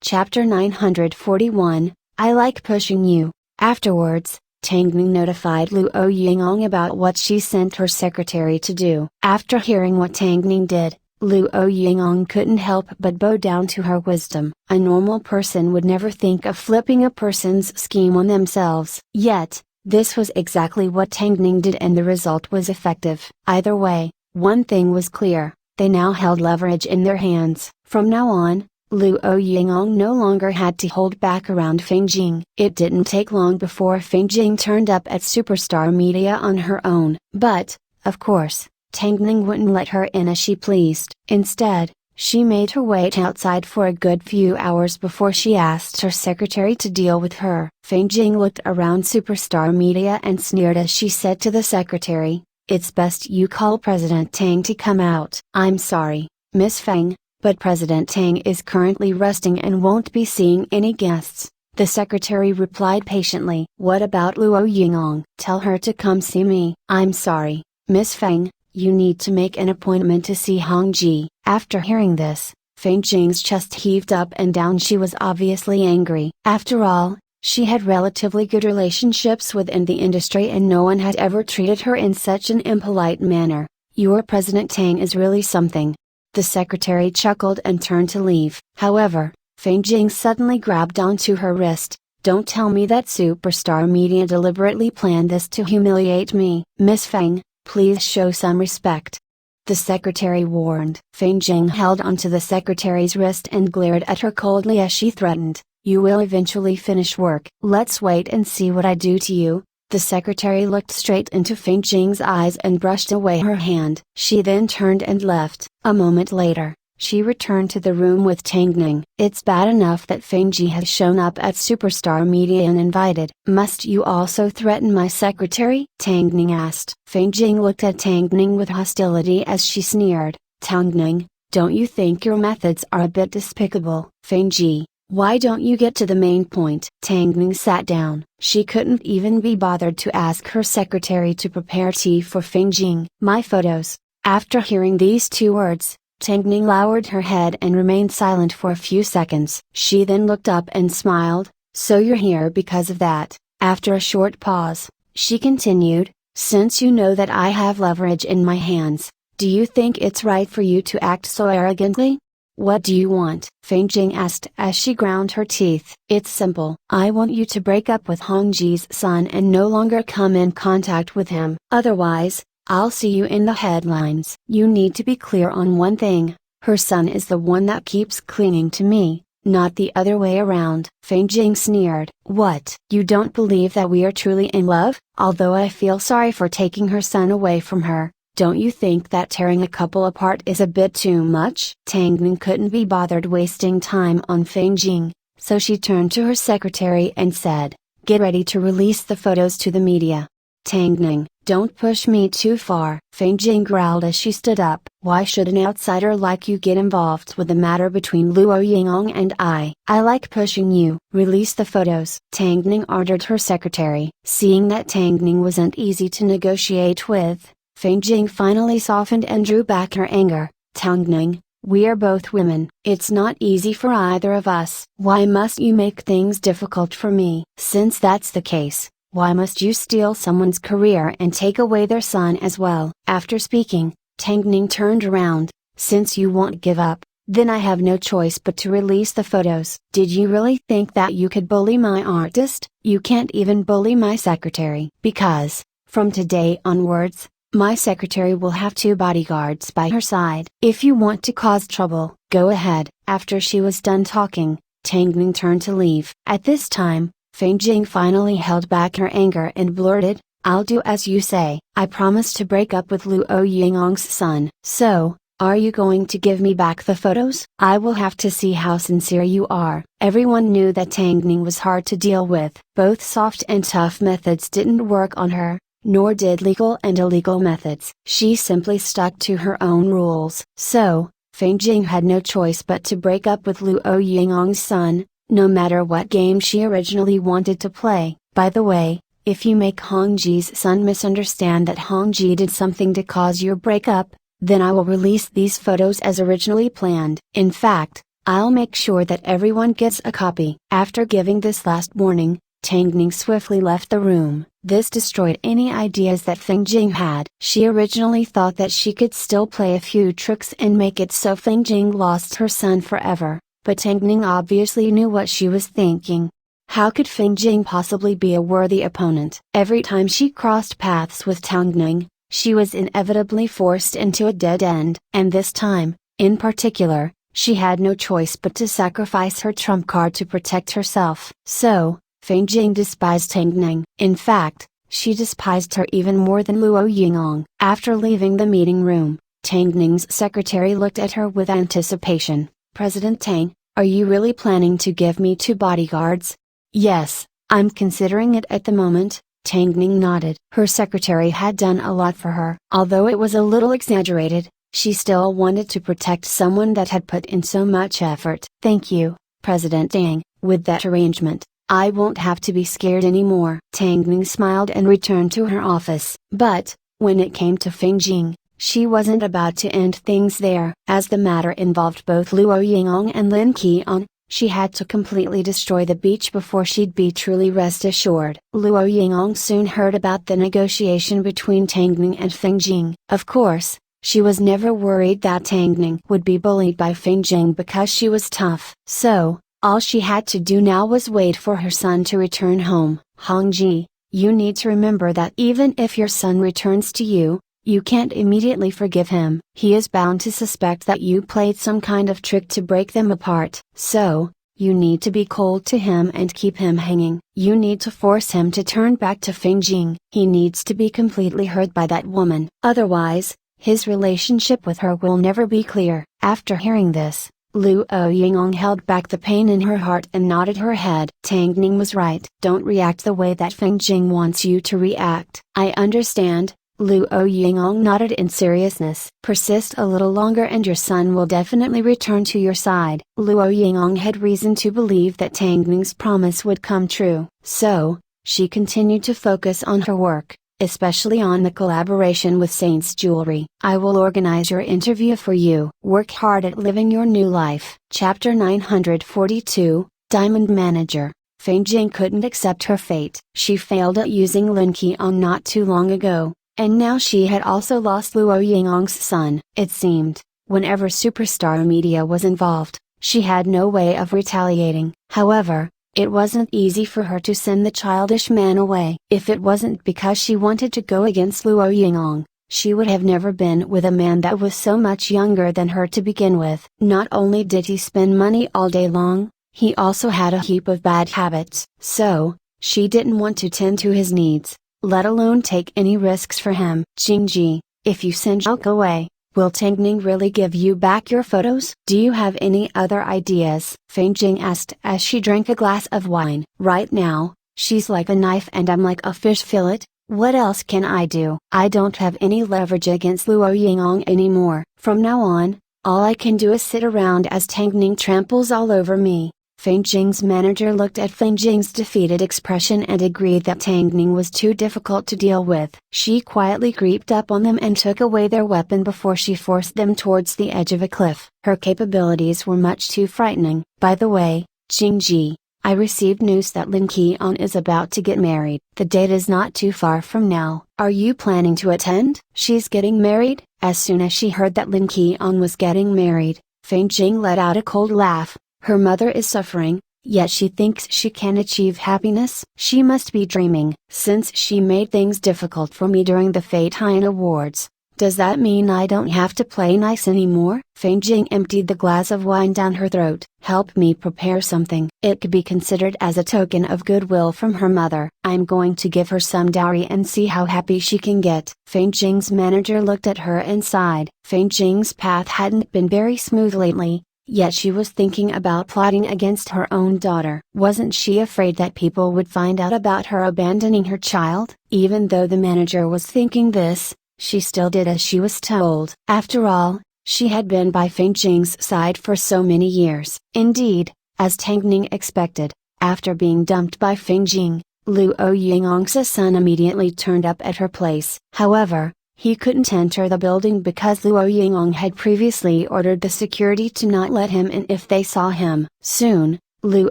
Chapter 941, I Like Pushing You. Afterwards, Tangning notified Luo Yingong about what she sent her secretary to do. After hearing what Tangning did, Luo Yingong couldn't help but bow down to her wisdom. A normal person would never think of flipping a person's scheme on themselves. Yet, this was exactly what Tangning did, and the result was effective. Either way, one thing was clear: they now held leverage in their hands. From now on, Luo Yingong no longer had to hold back around Feng Jing. It didn't take long before Feng Jing turned up at Superstar Media on her own. But, of course, Tangning wouldn't let her in as she pleased. Instead, she made her wait outside for a good few hours before she asked her secretary to deal with her. Feng Jing looked around Superstar Media and sneered as she said to the secretary, "It's best you call President Tang to come out." "I'm sorry, Miss Feng, but President Tang is currently resting and won't be seeing any guests," the secretary replied patiently. "What about Luo Yingong? Tell her to come see me." "I'm sorry, Miss Feng, you need to make an appointment to see Hongji." After hearing this, Feng Jing's chest heaved up and down. She was obviously angry. After all, she had relatively good relationships within the industry and no one had ever treated her in such an impolite manner. "Your President Tang is really something." The secretary chuckled and turned to leave. However, Feng Jing suddenly grabbed onto her wrist. "Don't tell me that Superstar Media deliberately planned this to humiliate me." "Miss Feng, please show some respect," the secretary warned. Feng Jing held onto the secretary's wrist and glared at her coldly as she threatened, "You will eventually finish work." "Let's wait and see what I do to you." The secretary looked straight into Feng Jing's eyes and brushed away her hand. She then turned and left. A moment later, she returned to the room with Tangning. "It's bad enough that Feng Ji has shown up at Superstar Media uninvited. Must you also threaten my secretary?" Tangning asked. Feng Jing looked at Tangning with hostility as she sneered, "Tangning, don't you think your methods are a bit despicable?" "Feng Ji, why don't you get to the main point?" Tangning sat down. She couldn't even be bothered to ask her secretary to prepare tea for Feng Jing. "My photos." After hearing these two words, Tangning lowered her head and remained silent for a few seconds. She then looked up and smiled. "So you're here because of that." After a short pause, she continued, "Since you know that I have leverage in my hands, do you think it's right for you to act so arrogantly?" "What do you want?" Feng Jing asked as she ground her teeth. "It's simple. I want you to break up with Hongji's son and no longer come in contact with him. Otherwise, I'll see you in the headlines." "You need to be clear on one thing. Her son is the one that keeps clinging to me, not the other way around." Feng Jing sneered. "What? You don't believe that we are truly in love? Although I feel sorry for taking her son away from her, don't you think that tearing a couple apart is a bit too much?" Tangning couldn't be bothered wasting time on Feng Jing, so she turned to her secretary and said, "Get ready to release the photos to the media." "Tangning, don't push me too far," Feng Jing growled as she stood up. "Why should an outsider like you get involved with the matter between Luo Yingong and I? I like pushing you." "Release the photos," Tangning ordered her secretary. Seeing that Tangning wasn't easy to negotiate with, Feng Jing finally softened and drew back her anger. "Tangning, we are both women. It's not easy for either of us. Why must you make things difficult for me? Since that's the case, why must you steal someone's career and take away their son as well?" After speaking, Tangning turned around. "Since you won't give up, then I have no choice but to release the photos." "Did you really think that you could bully my artist? You can't even bully my secretary." "Because, from today onwards, my secretary will have 2 bodyguards by her side. If you want to cause trouble, go ahead." After she was done talking, Tangning turned to leave. At this time, Feng Jing finally held back her anger and blurted, "I'll do as you say. I promise to break up with Luo Yingong's son." "So, are you going to give me back the photos?" "I will have to see how sincere you are." Everyone knew that Tangning was hard to deal with. Both soft and tough methods didn't work on her, nor did legal and illegal methods. She simply stuck to her own rules. So, Feng Jing had no choice but to break up with Luo Yingong's son, no matter what game she originally wanted to play. "By the way, if you make Hongji's son misunderstand that Hongji did something to cause your breakup, then I will release these photos as originally planned." In fact, I'll make sure that everyone gets a copy. After giving this last warning, Tang Ning swiftly left the room. This destroyed any ideas that Feng Jing had. She originally thought that she could still play a few tricks and make it so Feng Jing lost her son forever, but Tang Ning obviously knew what she was thinking. How could Feng Jing possibly be a worthy opponent? Every time she crossed paths with Tang Ning, she was inevitably forced into a dead end, and this time, in particular, she had no choice but to sacrifice her trump card to protect herself. So, Feng Jing despised Tang Ning. In fact, she despised her even more than Luo Yingong. After leaving the meeting room, Tang Ning's secretary looked at her with anticipation. "President Tang, are you really planning to give me 2 bodyguards?" "Yes, I'm considering it at the moment," Tang Ning nodded. Her secretary had done a lot for her. Although it was a little exaggerated, she still wanted to protect someone that had put in so much effort. "Thank you, President Tang, with that arrangement, I won't have to be scared anymore." Tang Ning smiled and returned to her office. But, when it came to Feng Jing, she wasn't about to end things there. As the matter involved both Luo Yingong and Lin Qian, she had to completely destroy the beach before she'd be truly rest assured. Luo Yingong soon heard about the negotiation between Tang Ning and Feng Jing. Of course, she was never worried that Tang Ning would be bullied by Feng Jing because she was tough. So, all she had to do now was wait for her son to return home. "Hongji, you need to remember that even if your son returns to you, you can't immediately forgive him. He is bound to suspect that you played some kind of trick to break them apart. So, you need to be cold to him and keep him hanging. You need to force him to turn back to Feng Jing. He needs to be completely hurt by that woman. Otherwise, his relationship with her will never be clear." After hearing this, Luo Yingong held back the pain in her heart and nodded her head. Tang Ning was right. Don't react the way that Feng Jing wants you to react. "I understand," Luo Yingong nodded in seriousness. "Persist a little longer and your son will definitely return to your side." Luo Yingong had reason to believe that Tang Ning's promise would come true. So, she continued to focus on her work, especially on the collaboration with Saint's Jewelry. "I will organize your interview for you. Work hard at living your new life." Chapter 942, Diamond Manager. Feng Jing couldn't accept her fate. She failed at using Lin Qian not too long ago, and now she had also lost Luo Yingong's son. It seemed, whenever superstar media was involved, she had no way of retaliating. However, it wasn't easy for her to send the childish man away. If it wasn't because she wanted to go against Luo Yingong, she would have never been with a man that was so much younger than her to begin with. Not only did he spend money all day long, he also had a heap of bad habits. So, she didn't want to tend to his needs, let alone take any risks for him. "Jingji, if you send Zhao away, will Tang Ning really give you back your photos? Do you have any other ideas?" Feng Jing asked as she drank a glass of wine. "Right now, she's like a knife and I'm like a fish fillet. What else can I do? I don't have any leverage against Luo Yingong anymore. From now on, all I can do is sit around as Tang Ning tramples all over me." Feng Jing's manager looked at Feng Jing's defeated expression and agreed that Tang Ning was too difficult to deal with. She quietly creeped up on them and took away their weapon before she forced them towards the edge of a cliff. Her capabilities were much too frightening. "By the way, Jingji, I received news that Lin Qian is about to get married. The date is not too far from now. Are you planning to attend?" "She's getting married?" As soon as she heard that Lin Qian was getting married, Feng Jing let out a cold laugh. Her mother is suffering, yet she thinks she can achieve happiness? She must be dreaming. Since she made things difficult for me during the Fate Hien Awards, does that mean I don't have to play nice anymore? Feng Jing emptied the glass of wine down her throat. "Help me prepare something." It could be considered as a token of goodwill from her mother. "I'm going to give her some dowry and see how happy she can get." Feng Jing's manager looked at her and sighed. Feng Jing's path hadn't been very smooth lately, yet she was thinking about plotting against her own daughter. Wasn't she afraid that people would find out about her abandoning her child? Even though the manager was thinking this, she still did as she was told. After all, she had been by Feng Jing's side for so many years. Indeed, as Tang Ning expected, after being dumped by Feng Jing, Luo Yingong's son immediately turned up at her place. However, He couldn't enter the building because Luo Yingong had previously ordered the security to not let him in if they saw him. Soon, Luo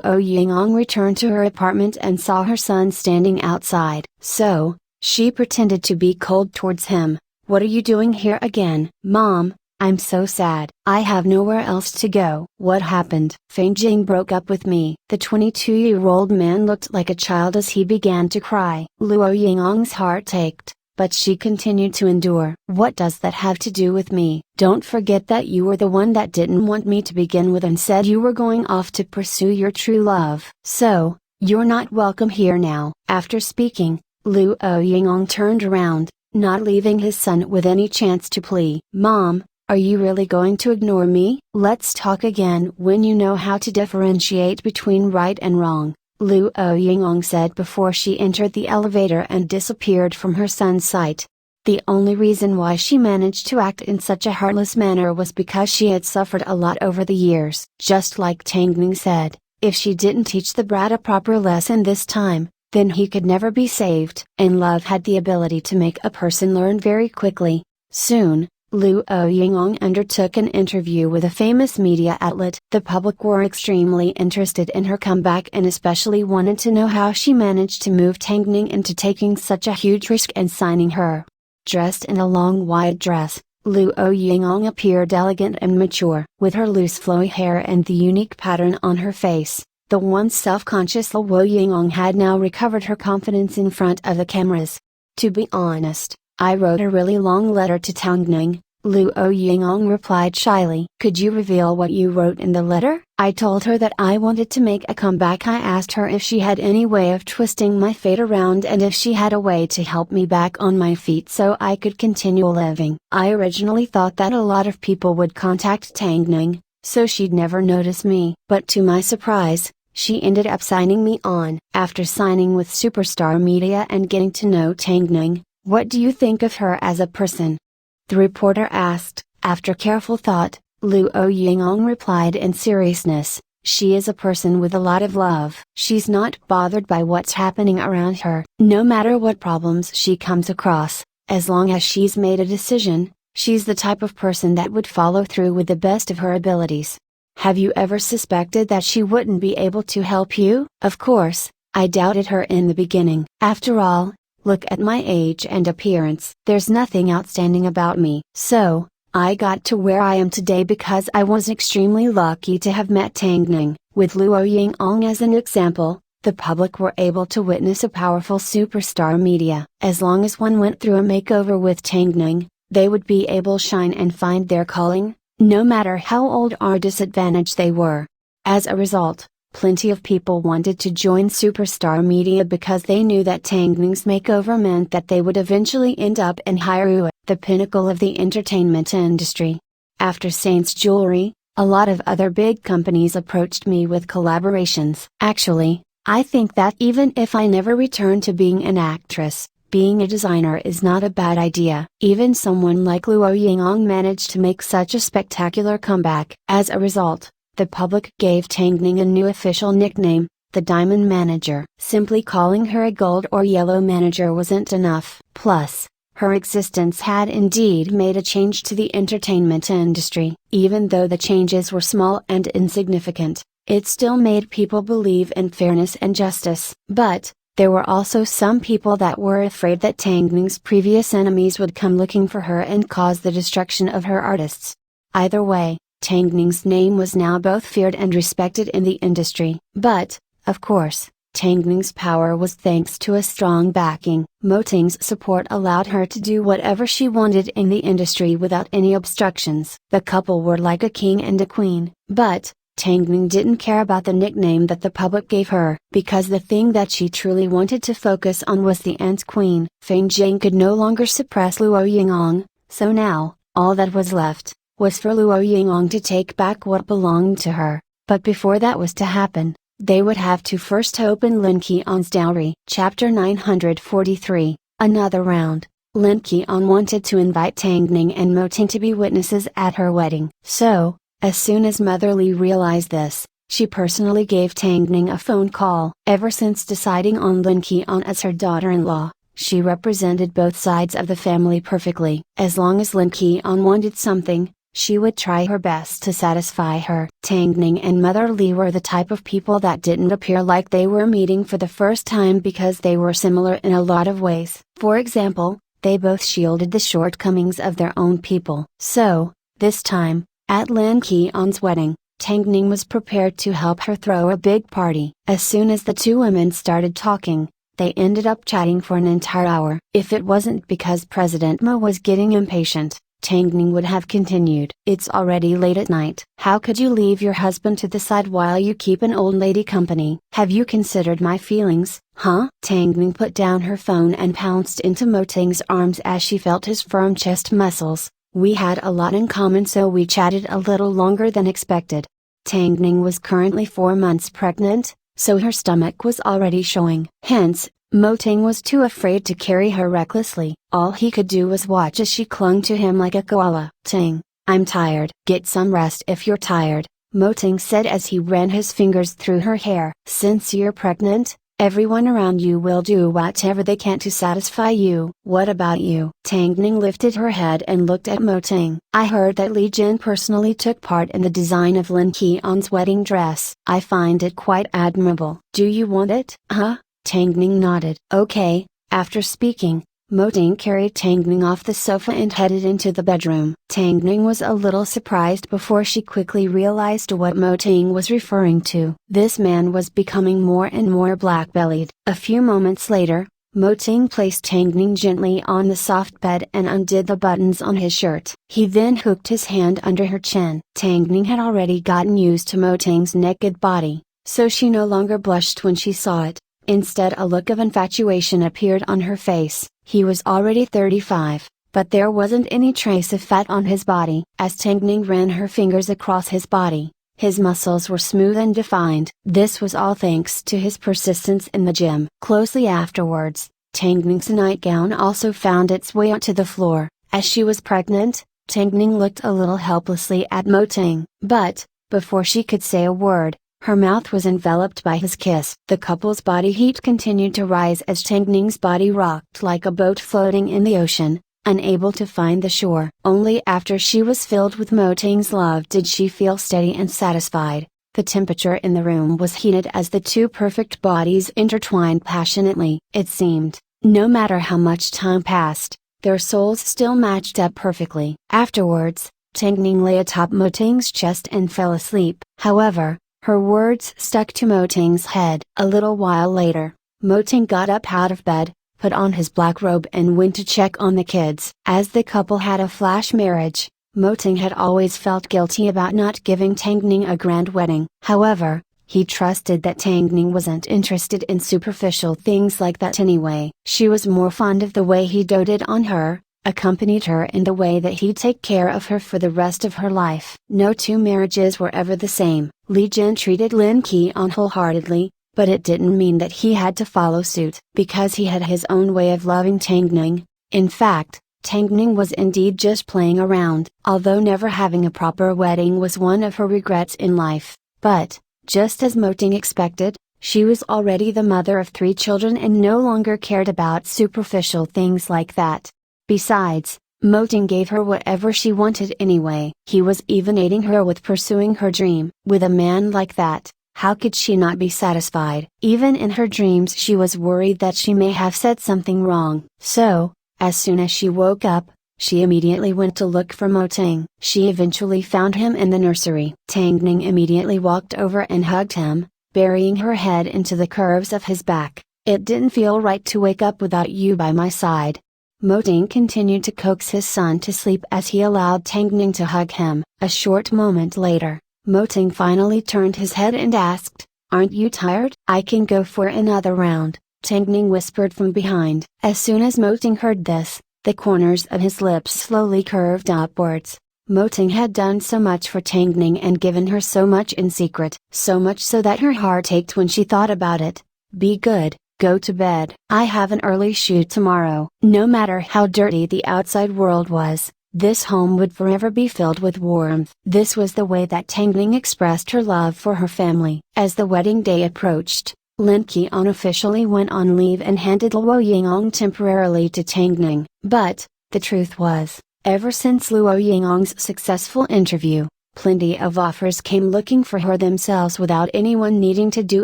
Yingong returned to her apartment and saw her son standing outside. So, she pretended to be cold towards him. "What are you doing here again?" "Mom, I'm so sad. I have nowhere else to go." "What happened?" "Feng Jing broke up with me." The 22-year-old man looked like a child as he began to cry. Luo Yingong's heart ached, but she continued to endure. "What does that have to do with me? Don't forget that you were the one that didn't want me to begin with and said you were going off to pursue your true love. So, you're not welcome here now." After speaking, Luo Yingong turned around, not leaving his son with any chance to plea. "Mom, are you really going to ignore me? Let's talk again when you know how to differentiate between right and wrong," Luo Yingong said before she entered the elevator and disappeared from her son's sight. The only reason why she managed to act in such a heartless manner was because she had suffered a lot over the years. Just like Tang Ning said, if she didn't teach the brat a proper lesson this time, then he could never be saved. And love had the ability to make a person learn very quickly. Soon, Luo Yingong undertook an interview with a famous media outlet. The public were extremely interested in her comeback and especially wanted to know how she managed to move Tang Ning into taking such a huge risk and signing her. Dressed in a long white dress, Luo Yingong appeared elegant and mature. With her loose flowy hair and the unique pattern on her face, the once self-conscious Luo Yingong had now recovered her confidence in front of the cameras. "To be honest, I wrote a really long letter to Tang Ning," Luo Yingong replied shyly. "Could you reveal what you wrote in the letter?" "I told her that I wanted to make a comeback. I asked her if she had any way of twisting my fate around and if she had a way to help me back on my feet so I could continue living. I originally thought that a lot of people would contact Tang Ning, so she'd never notice me. But to my surprise, she ended up signing me on." After signing with Superstar Media and getting to know Tang Ning, "What do you think of her as a person?" the reporter asked. After careful thought, Luo Yingong replied in seriousness, "She is a person with a lot of love. She's not bothered by what's happening around her. No matter what problems she comes across, as long as she's made a decision, she's the type of person that would follow through with the best of her abilities. Have you ever suspected that she wouldn't be able to help you?" "Of course, I doubted her in the beginning. After all, look at my age and appearance. There's nothing outstanding about me. So, I got to where I am today because I was extremely lucky to have met Tang Ning." With Luo Yingong as an example, the public were able to witness a powerful Superstar Media. As long as one went through a makeover with Tang Ning, they would be able to shine and find their calling, no matter how old or disadvantaged they were. As a result, plenty of people wanted to join Superstar Media because they knew that Tang Ning's makeover meant that they would eventually end up in Hyrule, the pinnacle of the entertainment industry. After Saint's Jewelry, a lot of other big companies approached me with collaborations. Actually, I think that even if I never return to being an actress, being a designer is not a bad idea. Even someone like Luo Yingong managed to make such a spectacular comeback. As a result, the public gave Tang Ning a new official nickname, the Diamond Manager. Simply calling her a gold or yellow manager wasn't enough. Plus, her existence had indeed made a change to the entertainment industry. Even though the changes were small and insignificant, it still made people believe in fairness and justice. But, there were also some people that were afraid that Tang Ning's previous enemies would come looking for her and cause the destruction of her artists. Either way, Tang Ning's name was now both feared and respected in the industry. But, of course, Tang Ning's power was thanks to a strong backing. Mo Ting's support allowed her to do whatever she wanted in the industry without any obstructions. The couple were like a king and a queen. But, Tang Ning didn't care about the nickname that the public gave her, because the thing that she truly wanted to focus on was the Ant Queen. Feng Jing could no longer suppress Luo Yingong, so now, all that was left, was for Luo Yingong to take back what belonged to her. But before that was to happen, they would have to first open Lin Qian's dowry. Chapter 943, Another Round. Lin Qian wanted to invite Tang Ning and Mo Ting to be witnesses at her wedding. So, as soon as Mother Li realized this, she personally gave Tang Ning a phone call. Ever since deciding on Lin Qian as her daughter-in-law, She represented both sides of the family perfectly. As long as Lin Keon wanted something, she would try her best to satisfy her. Tang Ning and Mother Lee were the type of people that didn't appear like they were meeting for the first time because they were similar in a lot of ways. For example, they both shielded the shortcomings of their own people. So, this time, at Lin Keon's wedding, Tang Ning was prepared to help her throw a big party. As soon as the two women started talking, they ended up chatting for an entire hour. If it wasn't because President Mo was getting impatient, Tang Ning would have continued. It's already late at night. How could you leave your husband to the side while you keep an old lady company? Have you considered my feelings, huh? Tang Ning put down her phone and pounced into Mo Ting's arms as she felt his firm chest muscles. We had a lot in common, so we chatted a little longer than expected. Tang Ning was currently 4 months pregnant, so her stomach was already showing. Hence, Mo Ting was too afraid to carry her recklessly. All he could do was watch as she clung to him like a koala. Ting, I'm tired. Get some rest if you're tired, Mo Ting said as he ran his fingers through her hair. Since you're pregnant, everyone around you will do whatever they can to satisfy you. What about you? Tang Ning lifted her head and looked at Mo Ting. I heard that Li Jin personally took part in the design of Lin Keon's wedding dress. I find it quite admirable. Do you want it? Huh? Tang Ning nodded. Okay. After speaking, Mo Ting carried Tang Ning off the sofa and headed into the bedroom. Tang Ning was a little surprised before she quickly realized what Mo Ting was referring to. This man was becoming more and more black-bellied. A few moments later, Mo Ting placed Tang Ning gently on the soft bed and undid the buttons on his shirt. He then hooked his hand under her chin. Tang Ning had already gotten used to Mo Ting's naked body, so she no longer blushed when she saw it. Instead, a look of infatuation appeared on her face. He was already 35, but there wasn't any trace of fat on his body. As Tang Ning ran her fingers across his body, his muscles were smooth and defined. This was all thanks to his persistence in the gym. Closely afterwards, Tang Ning's nightgown also found its way onto the floor. As she was pregnant, Tang Ning looked a little helplessly at Mo Ting. But, before she could say a word, her mouth was enveloped by his kiss. The couple's body heat continued to rise as Tang Ning's body rocked like a boat floating in the ocean, unable to find the shore. Only after she was filled with Mo Ting's love did she feel steady and satisfied. The temperature in the room was heated as the two perfect bodies intertwined passionately. It seemed, no matter how much time passed, their souls still matched up perfectly. Afterwards, Tang Ning lay atop Mo Ting's chest and fell asleep. However, her words stuck to Mo Ting's head. A little while later, Mo Ting got up out of bed, put on his black robe and went to check on the kids. As the couple had a flash marriage, Mo Ting had always felt guilty about not giving Tang Ning a grand wedding. However, he trusted that Tang Ning wasn't interested in superficial things like that anyway. She was more fond of the way he doted on her, accompanied her in the way that he'd take care of her for the rest of her life. No two marriages were ever the same. Li Jin treated Lin Keon wholeheartedly, but it didn't mean that he had to follow suit. Because he had his own way of loving Tang Ning. In fact, Tang Ning was indeed just playing around. Although never having a proper wedding was one of her regrets in life. But, just as Mo Ting expected, she was already the mother of 3 children and no longer cared about superficial things like that. Besides, Mo Ting gave her whatever she wanted anyway. He was even aiding her with pursuing her dream. With a man like that, how could she not be satisfied? Even in her dreams she was worried that she may have said something wrong. So, as soon as she woke up, she immediately went to look for Mo Ting. She eventually found him in the nursery. Tang Ning immediately walked over and hugged him, burying her head into the curves of his back. It didn't feel right to wake up without you by my side. Mo Ting continued to coax his son to sleep as he allowed Tang Ning to hug him. A short moment later, Mo Ting finally turned his head and asked, "Aren't you tired? I can go for another round," Tang Ning whispered from behind. As soon as Mo Ting heard this, the corners of his lips slowly curved upwards. Mo Ting had done so much for Tang Ning and given her so much in secret. So much so that her heart ached when she thought about it. Be good. Go to bed. I have an early shoot tomorrow. No matter how dirty the outside world was, this home would forever be filled with warmth. This was the way that Tang Ning expressed her love for her family. As the wedding day approached, Lin Keon officially went on leave and handed Luo Yingong temporarily to Tang Ning. But, the truth was, ever since Luo Yingong's successful interview, plenty of offers came looking for her themselves without anyone needing to do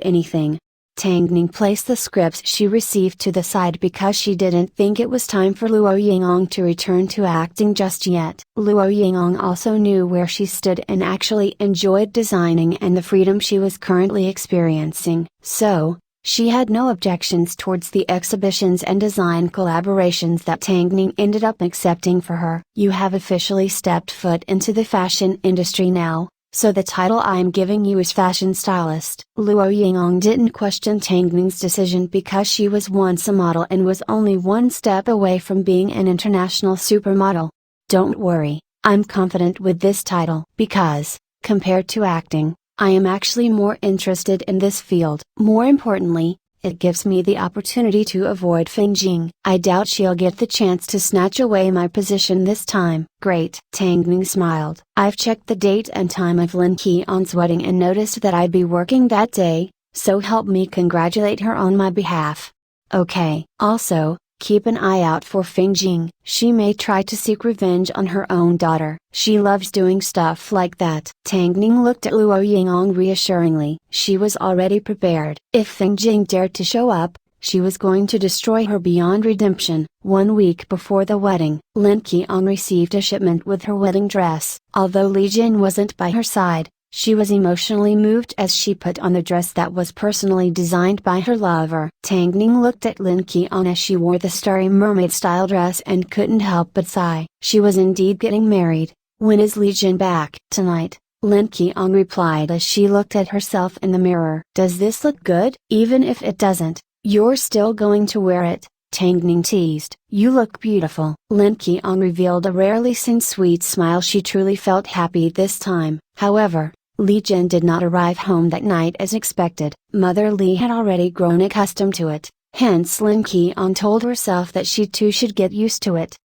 anything. Tang Ning placed the scripts she received to the side because she didn't think it was time for Luo Yingong to return to acting just yet. Luo Yingong also knew where she stood and actually enjoyed designing and the freedom she was currently experiencing, so, she had no objections towards the exhibitions and design collaborations that Tang Ning ended up accepting for her. You have officially stepped foot into the fashion industry now, so the title I'm giving you is fashion stylist. Luo Yingong didn't question Tang Ning's decision because she was once a model and was only one step away from being an international supermodel. Don't worry, I'm confident with this title because, compared to acting, I am actually more interested in this field. More importantly, it gives me the opportunity to avoid Feng Jing. I doubt she'll get the chance to snatch away my position this time. Great. Tang Ning smiled. I've checked the date and time of Lin Keon's wedding and noticed that I'd be working that day, so help me congratulate her on my behalf. Okay. Also, keep an eye out for Feng Jing. She may try to seek revenge on her own daughter. She loves doing stuff like that. Tang Ning looked at Luo Yingong reassuringly. She was already prepared. If Feng Jing dared to show up, she was going to destroy her beyond redemption. 1 week before the wedding, Lin Keon received a shipment with her wedding dress. Although Li Jin wasn't by her side, she was emotionally moved as she put on the dress that was personally designed by her lover. Tang Ning looked at Lin Keon as she wore the starry mermaid-style dress and couldn't help but sigh. She was indeed getting married. When is Li Jin back? Tonight, Lin Keon replied as she looked at herself in the mirror. Does this look good? Even if it doesn't, you're still going to wear it, Tang Ning teased. You look beautiful. Lin Keon revealed a rarely seen sweet smile. She truly felt happy this time. However, Li Jin did not arrive home that night as expected. Mother Li had already grown accustomed to it, hence Lin Keon told herself that she too should get used to it.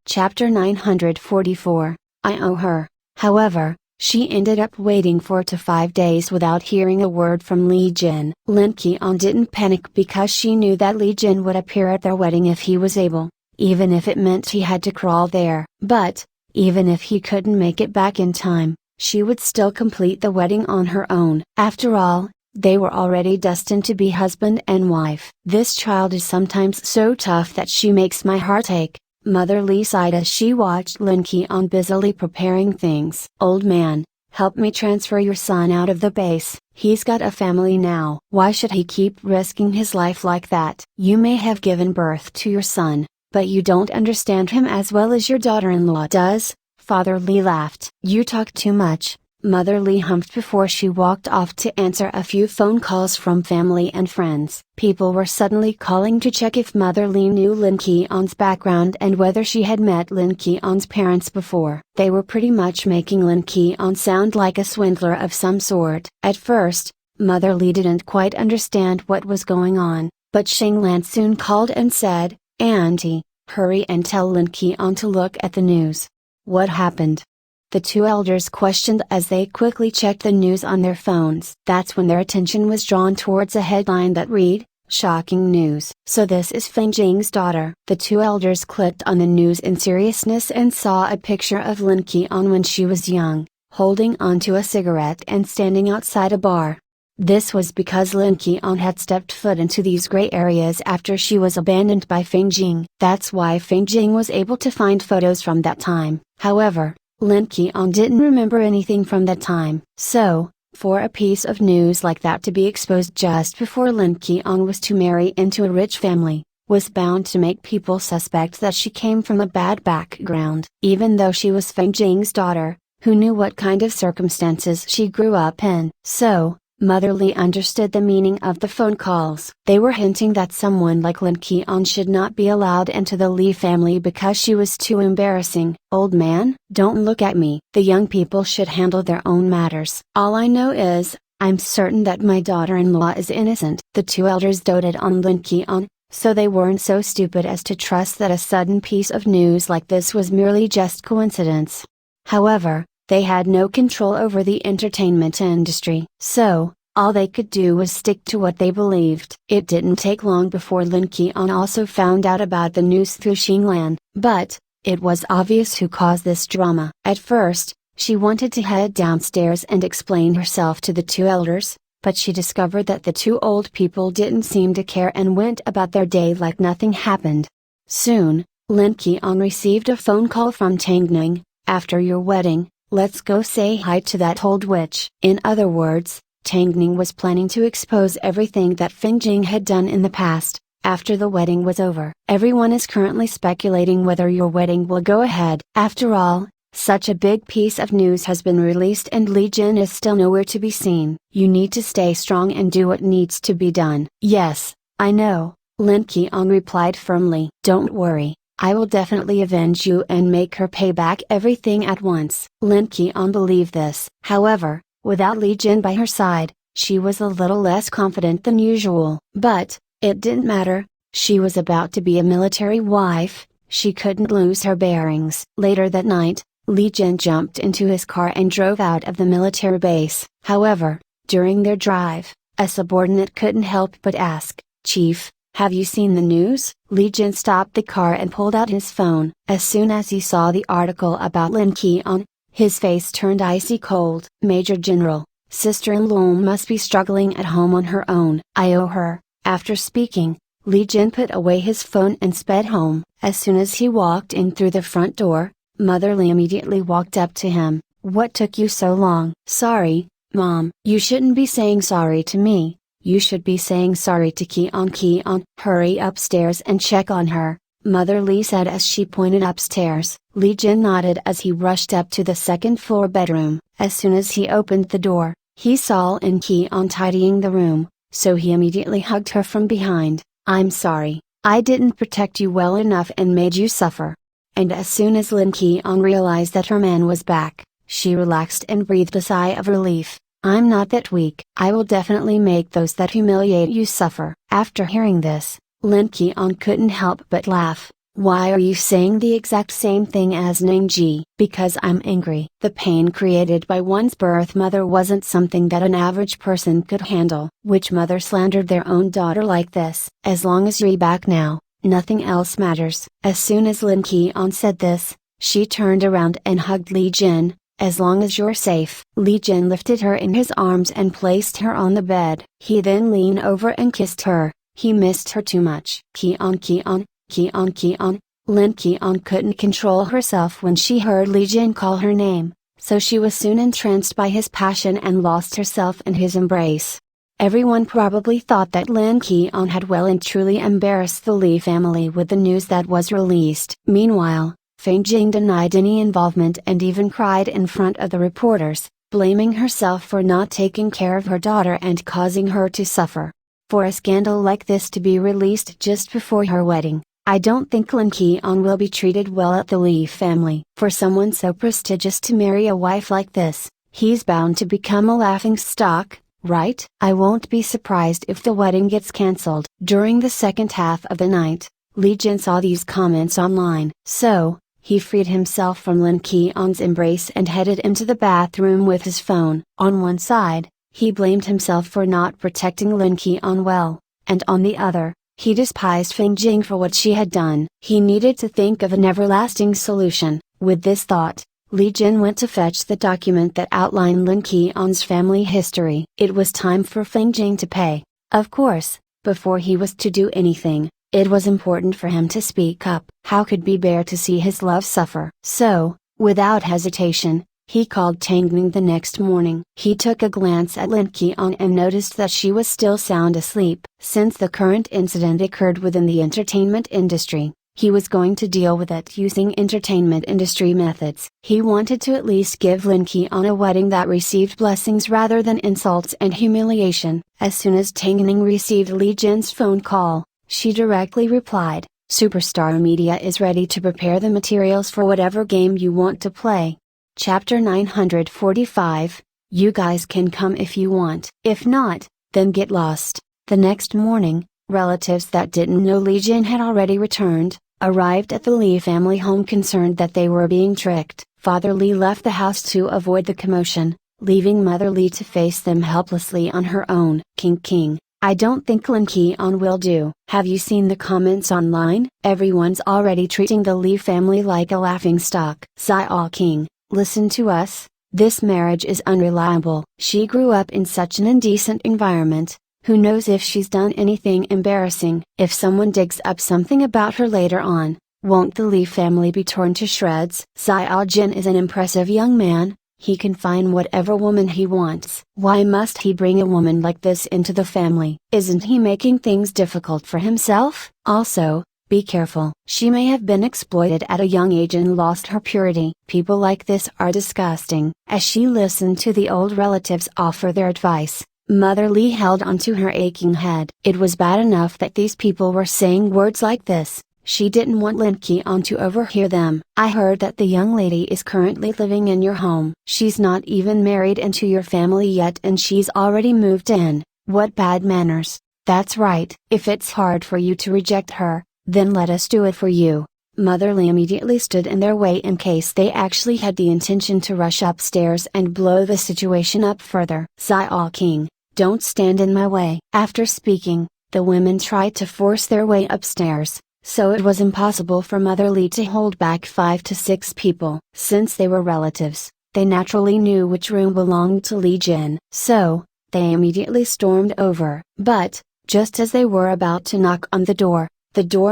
Chapter 944, I owe her. However, she ended up waiting 4 to 5 days without hearing a word from Li Jin. Lin Keon didn't panic because she knew that Li Jin would appear at their wedding if he was able, even if it meant he had to crawl there. But, even if he couldn't make it back in time, she would still complete the wedding on her own. After all, they were already destined to be husband and wife. This child is sometimes so tough that she makes my heart ache, Mother Li sighed as she watched Lin Keon busily preparing things. Old man, help me transfer your son out of the base. He's got a family now. Why should he keep risking his life like that? You may have given birth to your son, but you don't understand him as well as your daughter-in-law does. Father Li laughed. You talk too much, Mother Li humphed before she walked off to answer a few phone calls from family and friends. People were suddenly calling to check if Mother Li knew Lin Keon's background and whether she had met Lin Keon's parents before. They were pretty much making Lin Keon sound like a swindler of some sort. At first, Mother Li didn't quite understand what was going on, but Sheng Lan soon called and said, Auntie, hurry and tell Lin Keon to look at the news. What happened? The two elders questioned as they quickly checked the news on their phones. That's when their attention was drawn towards a headline that read, Shocking news. So this is Feng Jing's daughter. The two elders clicked on the news in seriousness and saw a picture of Lin Keon when she was young, holding onto a cigarette and standing outside a bar. This was because Lin Keon had stepped foot into these gray areas after she was abandoned by Feng Jing. That's why Feng Jing was able to find photos from that time. However, Lin Keon didn't remember anything from that time. So, for a piece of news like that to be exposed just before Lin Keon was to marry into a rich family, was bound to make people suspect that she came from a bad background. Even though she was Feng Jing's daughter, who knew what kind of circumstances she grew up in? So, Mother Li understood the meaning of the phone calls. They were hinting that someone like Lin Keon should not be allowed into the Li family because she was too embarrassing. Old man, don't look at me. The young people should handle their own matters. All I know is, I'm certain that my daughter-in-law is innocent. The two elders doted on Lin Keon, so they weren't so stupid as to trust that a sudden piece of news like this was merely just coincidence. However, they had no control over the entertainment industry. So, All they could do was stick to what they believed. It didn't take long before Lin Qian also found out about the news through Xinglan, but it was obvious who caused this drama. At first, she wanted to head downstairs and explain herself to the two elders, but she discovered that the two old people didn't seem to care and went about their day like nothing happened. Soon, Lin Qian received a phone call from Tangning. "After your wedding, let's go say hi to that old witch." In other words, Tangning was planning to expose everything that Feng Jing had done in the past, after the wedding was over. "Everyone is currently speculating whether your wedding will go ahead. After all, such a big piece of news has been released and Li Jin is still nowhere to be seen. You need to stay strong and do what needs to be done." "Yes, I know," Lin Qian replied firmly. "Don't worry, I will definitely avenge you and make her pay back everything at once." Lin Qian believed this. However, without Li Jin by her side, she was a little less confident than usual. But, it didn't matter, she was about to be a military wife, she couldn't lose her bearings. Later that night, Li Jin jumped into his car and drove out of the military base. However, during their drive, a subordinate couldn't help but ask, "Chief, have you seen the news?" Li Jin stopped the car and pulled out his phone. As soon as he saw the article about Lin Qian, his face turned icy cold. "Major General, sister-in-law must be struggling at home on her own. I owe her." After speaking, Li Jin put away his phone and sped home. As soon as he walked in through the front door, Mother Li immediately walked up to him. "What took you so long?" "Sorry, Mom." "You shouldn't be saying sorry to me, you should be saying sorry to Qian. Qian, hurry upstairs and check on her," Mother Li said as she pointed upstairs. Li Jin nodded as he rushed up to the second-floor bedroom. As soon as he opened the door, he saw Lin Qian tidying the room, so he immediately hugged her from behind. "I'm sorry, I didn't protect you well enough and made you suffer." And as soon as Lin Qian realized that her man was back, she relaxed and breathed a sigh of relief. "I'm not that weak. I will definitely make those that humiliate you suffer." After hearing this, Lin Qian couldn't help but laugh. "Why are you saying the exact same thing as Ningji?" "Because I'm angry." The pain created by one's birth mother wasn't something that an average person could handle. Which mother slandered their own daughter like this? "As long as you're back now, nothing else matters." As soon as Lin Qian said this, she turned around and hugged Li Jin. "As long as you're safe." Li Jin lifted her in his arms and placed her on the bed. He then leaned over and kissed her. He missed her too much. "Qian, Qian, Qian, Qian." Lin Qian couldn't control herself when she heard Li Jin call her name, so she was soon entranced by his passion and lost herself in his embrace. Everyone probably thought that Lin Qian had well and truly embarrassed the Li family with the news that was released. Meanwhile, Feng Jing denied any involvement and even cried in front of the reporters, blaming herself for not taking care of her daughter and causing her to suffer. For a scandal like this to be released just before her wedding, I don't think Lin Qian will be treated well at the Li family. For someone so prestigious to marry a wife like this, he's bound to become a laughingstock, right? I won't be surprised if the wedding gets cancelled. During the second half of the night, Li Jin saw these comments online. So, he freed himself from Lin Qian's embrace and headed into the bathroom with his phone. On one side, he blamed himself for not protecting Lin Qian well, and on the other, he despised Feng Jing for what she had done. He needed to think of an everlasting solution. With this thought, Li Jin went to fetch the document that outlined Lin Qian's family history. It was time for Feng Jing to pay. Of course, before he was to do anything, it was important for him to speak up. How could he bear to see his love suffer? So, without hesitation, he called Tangning the next morning. He took a glance at Lin Qian and noticed that she was still sound asleep. Since the current incident occurred within the entertainment industry, he was going to deal with it using entertainment industry methods. He wanted to at least give Lin Qian a wedding that received blessings rather than insults and humiliation. As soon as Tangning received Li Jin's phone call, she directly replied, "Superstar Media is ready to prepare the materials for whatever game you want to play." Chapter 945, You guys can come if you want. If not, then get lost. The next morning, relatives that didn't know Li Jin had already returned, arrived at the Li family home concerned that they were being tricked. Father Li left the house to avoid the commotion, leaving Mother Lee to face them helplessly on her own. King. I don't think Lin Keon will do. Have you seen the comments online? Everyone's already treating the Lee family like a laughingstock. Xiao King, listen to us. This marriage is unreliable. She grew up in such an indecent environment. Who knows if she's done anything embarrassing? If someone digs up something about her later on, won't the Lee family be torn to shreds? Xiao Jin is an impressive young man. He can find whatever woman he wants. Why must he bring a woman like this into the family? Isn't he making things difficult for himself? Also, be careful. She may have been exploited at a young age and lost her purity. People like this are disgusting. As she listened to the old relatives offer their advice, Mother Lee held onto her aching head. It was bad enough that these people were saying words like this. She didn't want Lin Keon to overhear them. I heard that the young lady is currently living in your home. She's not even married into your family yet and she's already moved in. What bad manners. That's right. If it's hard for you to reject her, then let us do it for you. Mother Lee immediately stood in their way in case they actually had the intention to rush upstairs and blow the situation up further. Xiao King, don't stand in my way. After speaking, the women tried to force their way upstairs. So it was impossible for Mother Lee to hold back 5 to 6 people. Since they were relatives, they naturally knew which room belonged to Li Jin. So, they immediately stormed over. But, just as they were about to knock on the door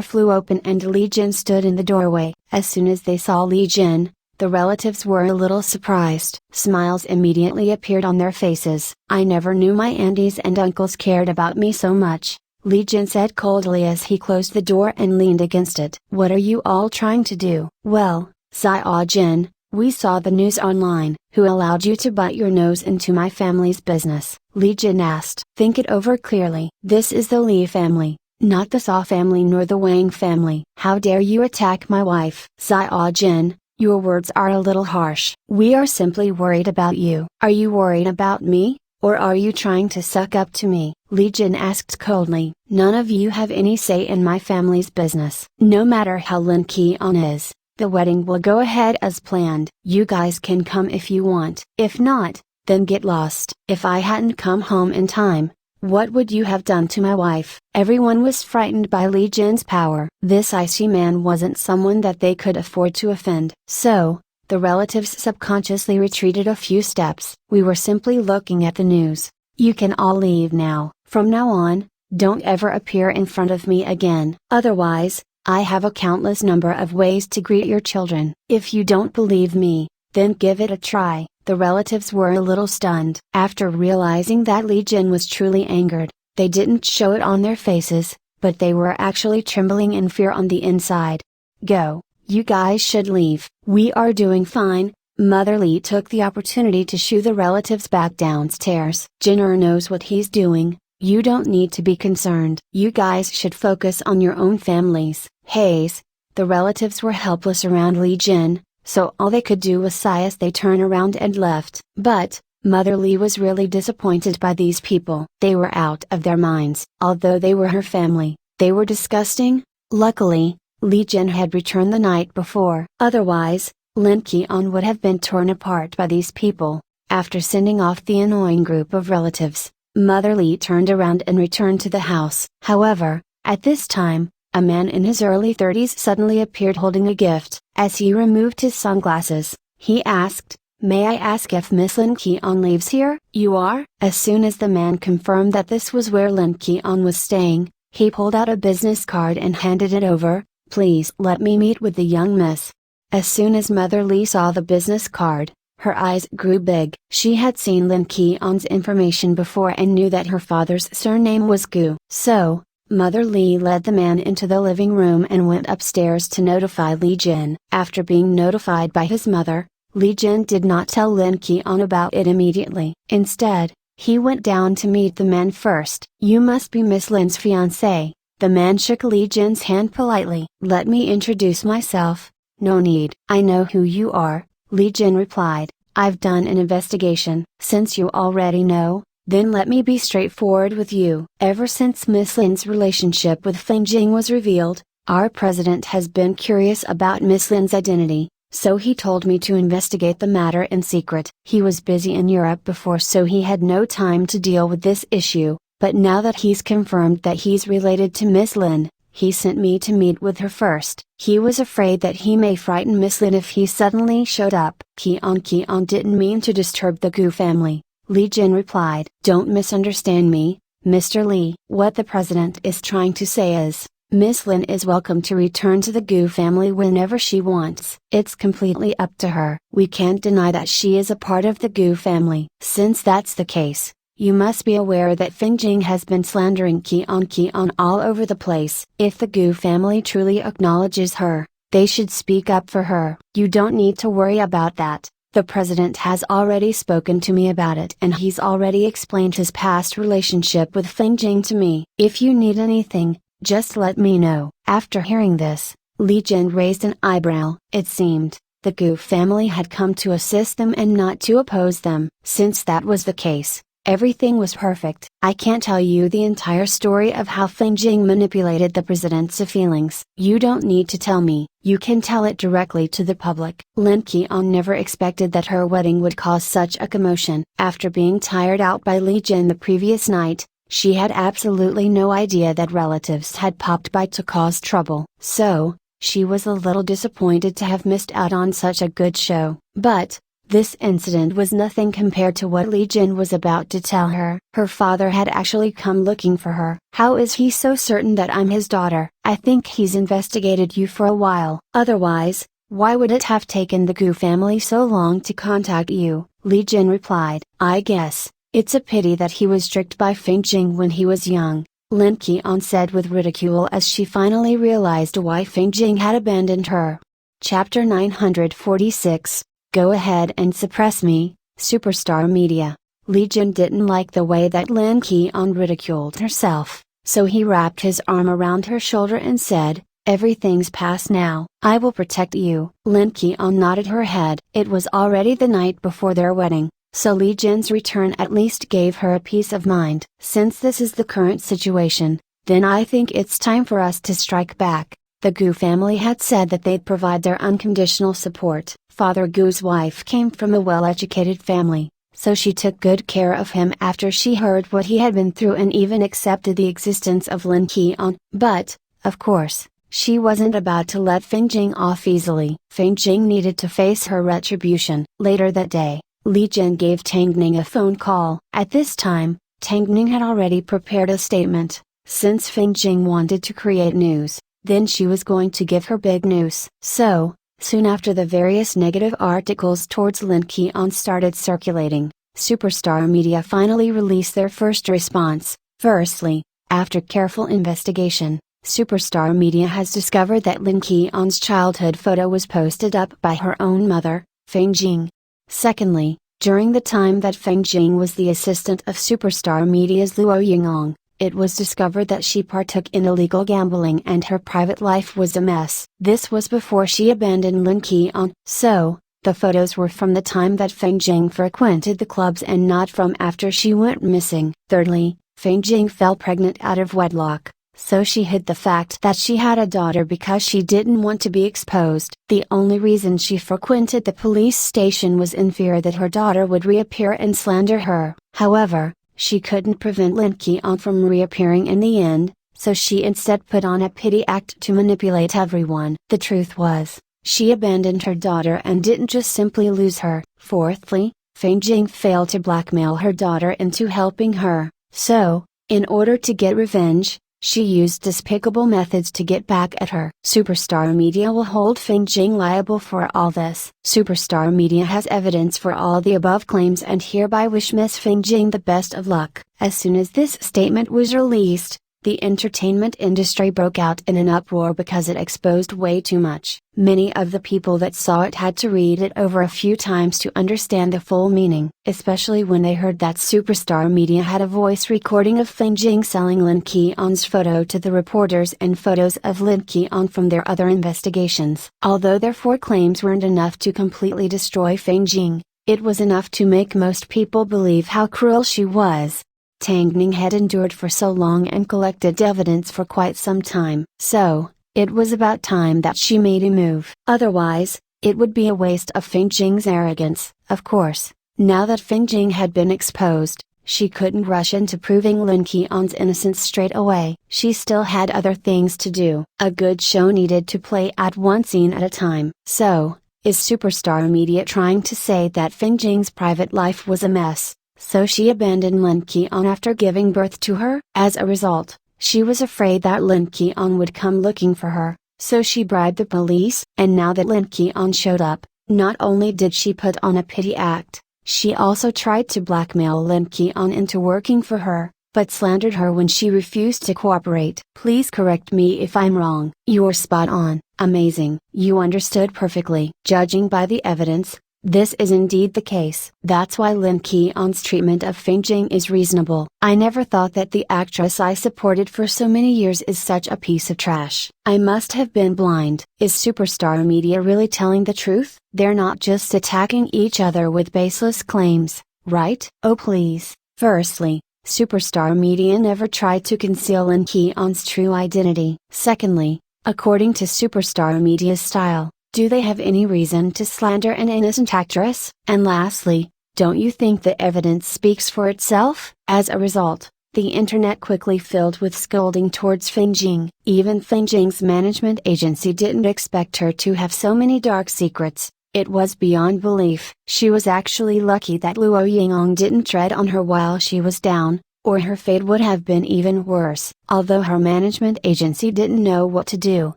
flew open and Li Jin stood in the doorway. As soon as they saw Li Jin, the relatives were a little surprised. Smiles immediately appeared on their faces. I never knew my aunties and uncles cared about me so much, Li Jin said coldly as he closed the door and leaned against it. What are you all trying to do? Well, Xiao Jin, we saw the news online. Who allowed you to butt your nose into my family's business? Li Jin asked. Think it over clearly. This is the Li family, not the Sa family nor the Wang family. How dare you attack my wife? Xiao Jin, your words are a little harsh. We are simply worried about you. Are you worried about me? Or are you trying to suck up to me? Li Jin asked coldly. None of you have any say in my family's business. No matter how Lin Keon is, the wedding will go ahead as planned. You guys can come if you want. If not, then get lost. If I hadn't come home in time, what would you have done to my wife? Everyone was frightened by Li Jin's power. This icy man wasn't someone that they could afford to offend. So, the relatives subconsciously retreated a few steps. We were simply looking at the news. You can all leave now. From now on, don't ever appear in front of me again. Otherwise, I have a countless number of ways to greet your children. If you don't believe me, then give it a try. The relatives were a little stunned. After realizing that Li Jin was truly angered, they didn't show it on their faces, but they were actually trembling in fear on the inside. Go. You guys should leave. We are doing fine. Mother Lee took the opportunity to shoo the relatives back downstairs. Jinner knows what he's doing. You don't need to be concerned. You guys should focus on your own families. Haze. The relatives were helpless around Li Jin, so all they could do was sigh as they turned around and left. But, Mother Lee was really disappointed by these people. They were out of their minds. Although they were her family, they were disgusting. Luckily, Li Jin had returned the night before. Otherwise, Lin Keon would have been torn apart by these people. After sending off the annoying group of relatives, Mother Lee turned around and returned to the house. However, at this time, a man in his early 30s suddenly appeared holding a gift. As he removed his sunglasses, he asked, May I ask if Miss Lin Keon lives here? You are? As soon as the man confirmed that this was where Lin Keon was staying, he pulled out a business card and handed it over. Please let me meet with the young miss. As soon as Mother Lee saw the business card, her eyes grew big. She had seen Lin Keon's information before and knew that her father's surname was Gu. So, Mother Lee led the man into the living room and went upstairs to notify Li Jin. After being notified by his mother, Li Jin did not tell Lin Keon about it immediately. Instead, he went down to meet the man first. You must be Miss Lin's fiancé. The man shook Li Jin's hand politely. Let me introduce myself. No need. I know who you are, Li Jin replied. I've done an investigation. Since you already know, then let me be straightforward with you. Ever since Miss Lin's relationship with Feng Jing was revealed, our president has been curious about Miss Lin's identity, so he told me to investigate the matter in secret. He was busy in Europe before, so he had no time to deal with this issue, but now that he's confirmed that he's related to Miss Lin, he sent me to meet with her first. He was afraid that he may frighten Miss Lin if he suddenly showed up. Keon didn't mean to disturb the Gu family, Li Jin replied. Don't misunderstand me, Mr. Li. What the president is trying to say is, Miss Lin is welcome to return to the Gu family whenever she wants. It's completely up to her. We can't deny that she is a part of the Gu family. Since that's the case, you must be aware that Feng Jing has been slandering Keon all over the place. If the Gu family truly acknowledges her, they should speak up for her. You don't need to worry about that. The president has already spoken to me about it, and he's already explained his past relationship with Feng Jing to me. If you need anything, just let me know. After hearing this, Li Jin raised an eyebrow. It seemed, the Gu family had come to assist them and not to oppose them. Since that was the case, everything was perfect. I can't tell you the entire story of how Feng Jing manipulated the president's feelings. You don't need to tell me. You can tell it directly to the public. Lin Keon never expected that her wedding would cause such a commotion. After being tired out by Li Jin the previous night, she had absolutely no idea that relatives had popped by to cause trouble. So, she was a little disappointed to have missed out on such a good show. But, this incident was nothing compared to what Li Jin was about to tell her. Her father had actually come looking for her. How is he so certain that I'm his daughter? I think he's investigated you for a while. Otherwise, why would it have taken the Gu family so long to contact you? Li Jin replied. I guess, it's a pity that he was tricked by Feng Jing when he was young, Lin Keon said with ridicule as she finally realized why Feng Jing had abandoned her. Chapter 946. Go ahead and suppress me, Superstar Media. Li Jin didn't like the way that Lin Keon ridiculed herself, so he wrapped his arm around her shoulder and said, everything's past now. I will protect you. Lin Keon nodded her head. It was already the night before their wedding, so Li Jin's return at least gave her a peace of mind. Since this is the current situation, then I think it's time for us to strike back. The Gu family had said that they'd provide their unconditional support. Father Gu's wife came from a well-educated family, so she took good care of him after she heard what he had been through and even accepted the existence of Lin Keon. But, of course, she wasn't about to let Feng Jing off easily. Feng Jing needed to face her retribution. Later that day, Li Jin gave Tang Ning a phone call. At this time, Tang Ning had already prepared a statement. Since Feng Jing wanted to create news, then she was going to give her big news. So, soon after the various negative articles towards Lin Keon started circulating, Superstar Media finally released their first response. Firstly, after careful investigation, Superstar Media has discovered that Lin Keon's childhood photo was posted up by her own mother, Feng Jing. Secondly, during the time that Feng Jing was the assistant of Superstar Media's Luo Yingong, it was discovered that she partook in illegal gambling and her private life was a mess. This was before she abandoned Lin Keon. So, the photos were from the time that Feng Jing frequented the clubs and not from after she went missing. Thirdly, Feng Jing fell pregnant out of wedlock, so she hid the fact that she had a daughter because she didn't want to be exposed. The only reason she frequented the police station was in fear that her daughter would reappear and slander her. However, she couldn't prevent Lin Keon from reappearing in the end, so she instead put on a pity act to manipulate everyone. The truth was, she abandoned her daughter and didn't just simply lose her. Fourthly, Feng Jing failed to blackmail her daughter into helping her, so, in order to get revenge, she used despicable methods to get back at her. Superstar Media will hold Feng Jing liable for all this. Superstar Media has evidence for all the above claims and hereby wish Miss Feng Jing the best of luck. As soon as this statement was released, the entertainment industry broke out in an uproar because it exposed way too much. Many of the people that saw it had to read it over a few times to understand the full meaning, especially when they heard that Superstar Media had a voice recording of Feng Jing selling Lin Keon's photo to the reporters and photos of Lin Keon from their other investigations. Although their four claims weren't enough to completely destroy Feng Jing, it was enough to make most people believe how cruel she was. Tang Ning had endured for so long and collected evidence for quite some time. So, it was about time that she made a move. Otherwise, It would be a waste of Feng Jing's arrogance, of course. Now that Feng Jing had been exposed, she couldn't rush into proving Lin Qian's innocence straight away. She still had other things to do. A good show needed to play out one scene at a time. So, is Superstar Media trying to say that Feng Jing's private life was a mess, so she abandoned Lin Qian after giving birth to her? As a result, she was afraid that Lin Qian would come looking for her, so she bribed the police. And now that Lin Qian showed up, not only did she put on a pity act, she also tried to blackmail Lin Qian into working for her, but slandered her when she refused to cooperate. Please correct me if I'm wrong. You're spot on. Amazing. You understood perfectly. Judging by the evidence, this is indeed the case. That's why Lin Qian's treatment of Feng Jing is reasonable. I never thought that the actress I supported for so many years is such a piece of trash. I must have been blind. Is Superstar Media really telling the truth? They're not just attacking each other with baseless claims, right? Oh please. Firstly, Superstar Media never tried to conceal Lin Qian's true identity. Secondly, according to Superstar Media's style, do they have any reason to slander an innocent actress? And lastly, don't you think the evidence speaks for itself? As a result, the internet quickly filled with scolding towards Feng Jing. Even Feng Jing's management agency didn't expect her to have so many dark secrets. It was beyond belief. She was actually lucky that Luo Yingong didn't tread on her while she was down, or her fate would have been even worse. Although her management agency didn't know what to do,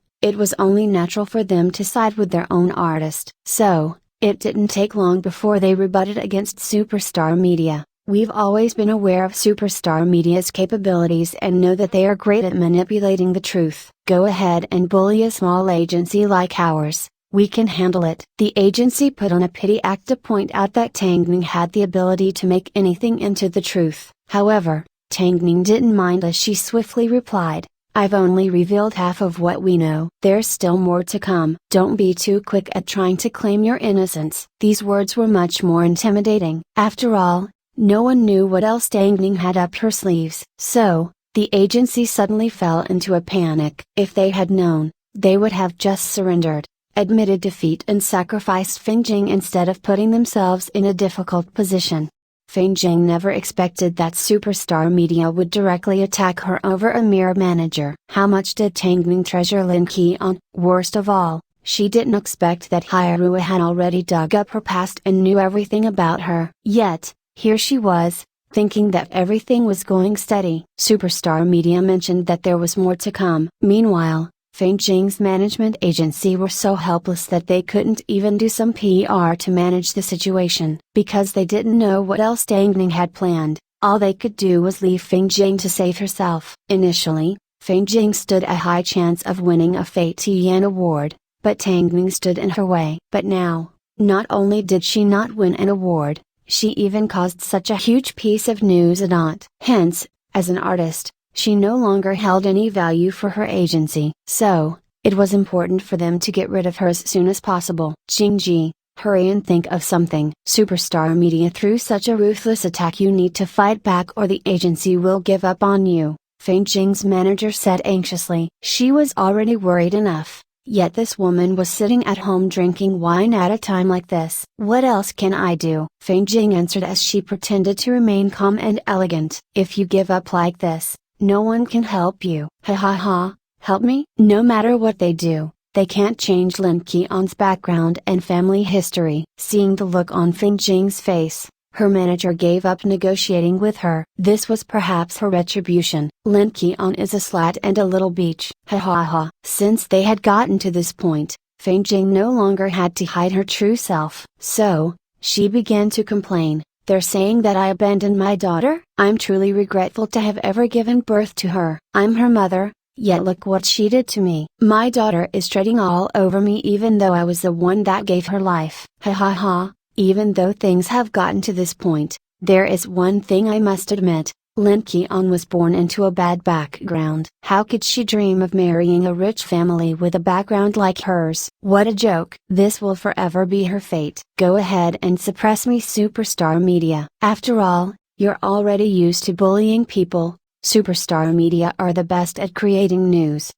it was only natural for them to side with their own artist. So, it didn't take long before they rebutted against Superstar Media. We've always been aware of Superstar Media's capabilities and know that they are great at manipulating the truth. Go ahead and bully a small agency like ours. We can handle it. The agency put on a pity act to point out that Tang Ning had the ability to make anything into the truth. However, Tang Ning didn't mind as she swiftly replied, I've only revealed half of what we know. There's still more to come. Don't be too quick at trying to claim your innocence. These words were much more intimidating. After all, no one knew what else Tang Ning had up her sleeves. So, the agency suddenly fell into a panic. If they had known, they would have just surrendered, admitted defeat and sacrificed Feng Jing instead of putting themselves in a difficult position. Feng Jing never expected that Superstar Media would directly attack her over a mere manager. How much did Tang Ning treasure Lin Qian? Worst of all, she didn't expect that Hyrule had already dug up her past and knew everything about her. Yet, here she was, thinking that everything was going steady. Superstar Media mentioned that there was more to come. Meanwhile, Feng Jing's management agency were so helpless that they couldn't even do some PR to manage the situation. Because they didn't know what else Tang Ning had planned, all they could do was leave Feng Jing to save herself. Initially, Feng Jing stood a high chance of winning a Fei Tian award, but Tang Ning stood in her way. But now, not only did she not win an award, she even caused such a huge piece of news a dot. Hence, as an artist, she no longer held any value for her agency. So, it was important for them to get rid of her as soon as possible. Jingji, hurry and think of something. Superstar Media threw such a ruthless attack, you need to fight back or the agency will give up on you, Feng Jing's manager said anxiously. She was already worried enough, yet this woman was sitting at home drinking wine at a time like this. What else can I do? Feng Jing answered as she pretended to remain calm and elegant. If you give up like this, no one can help you. Ha ha ha, help me? No matter what they do, they can't change Lin Qian's background and family history. Seeing the look on Feng Jing's face, her manager gave up negotiating with her. This was perhaps her retribution. Lin Qian is a slut and a little beach. Ha ha ha. Since they had gotten to this point, Feng Jing no longer had to hide her true self. So, she began to complain. They're saying that I abandoned my daughter? I'm truly regretful to have ever given birth to her. I'm her mother, yet look what she did to me. My daughter is treading all over me even though I was the one that gave her life. Ha ha ha, even though things have gotten to this point, there is one thing I must admit. Lin Qian was born into a bad background. How could she dream of marrying a rich family with a background like hers? What a joke. This will forever be her fate. Go ahead and suppress me, Superstar Media. After all, you're already used to bullying people. Superstar Media are the best at creating news.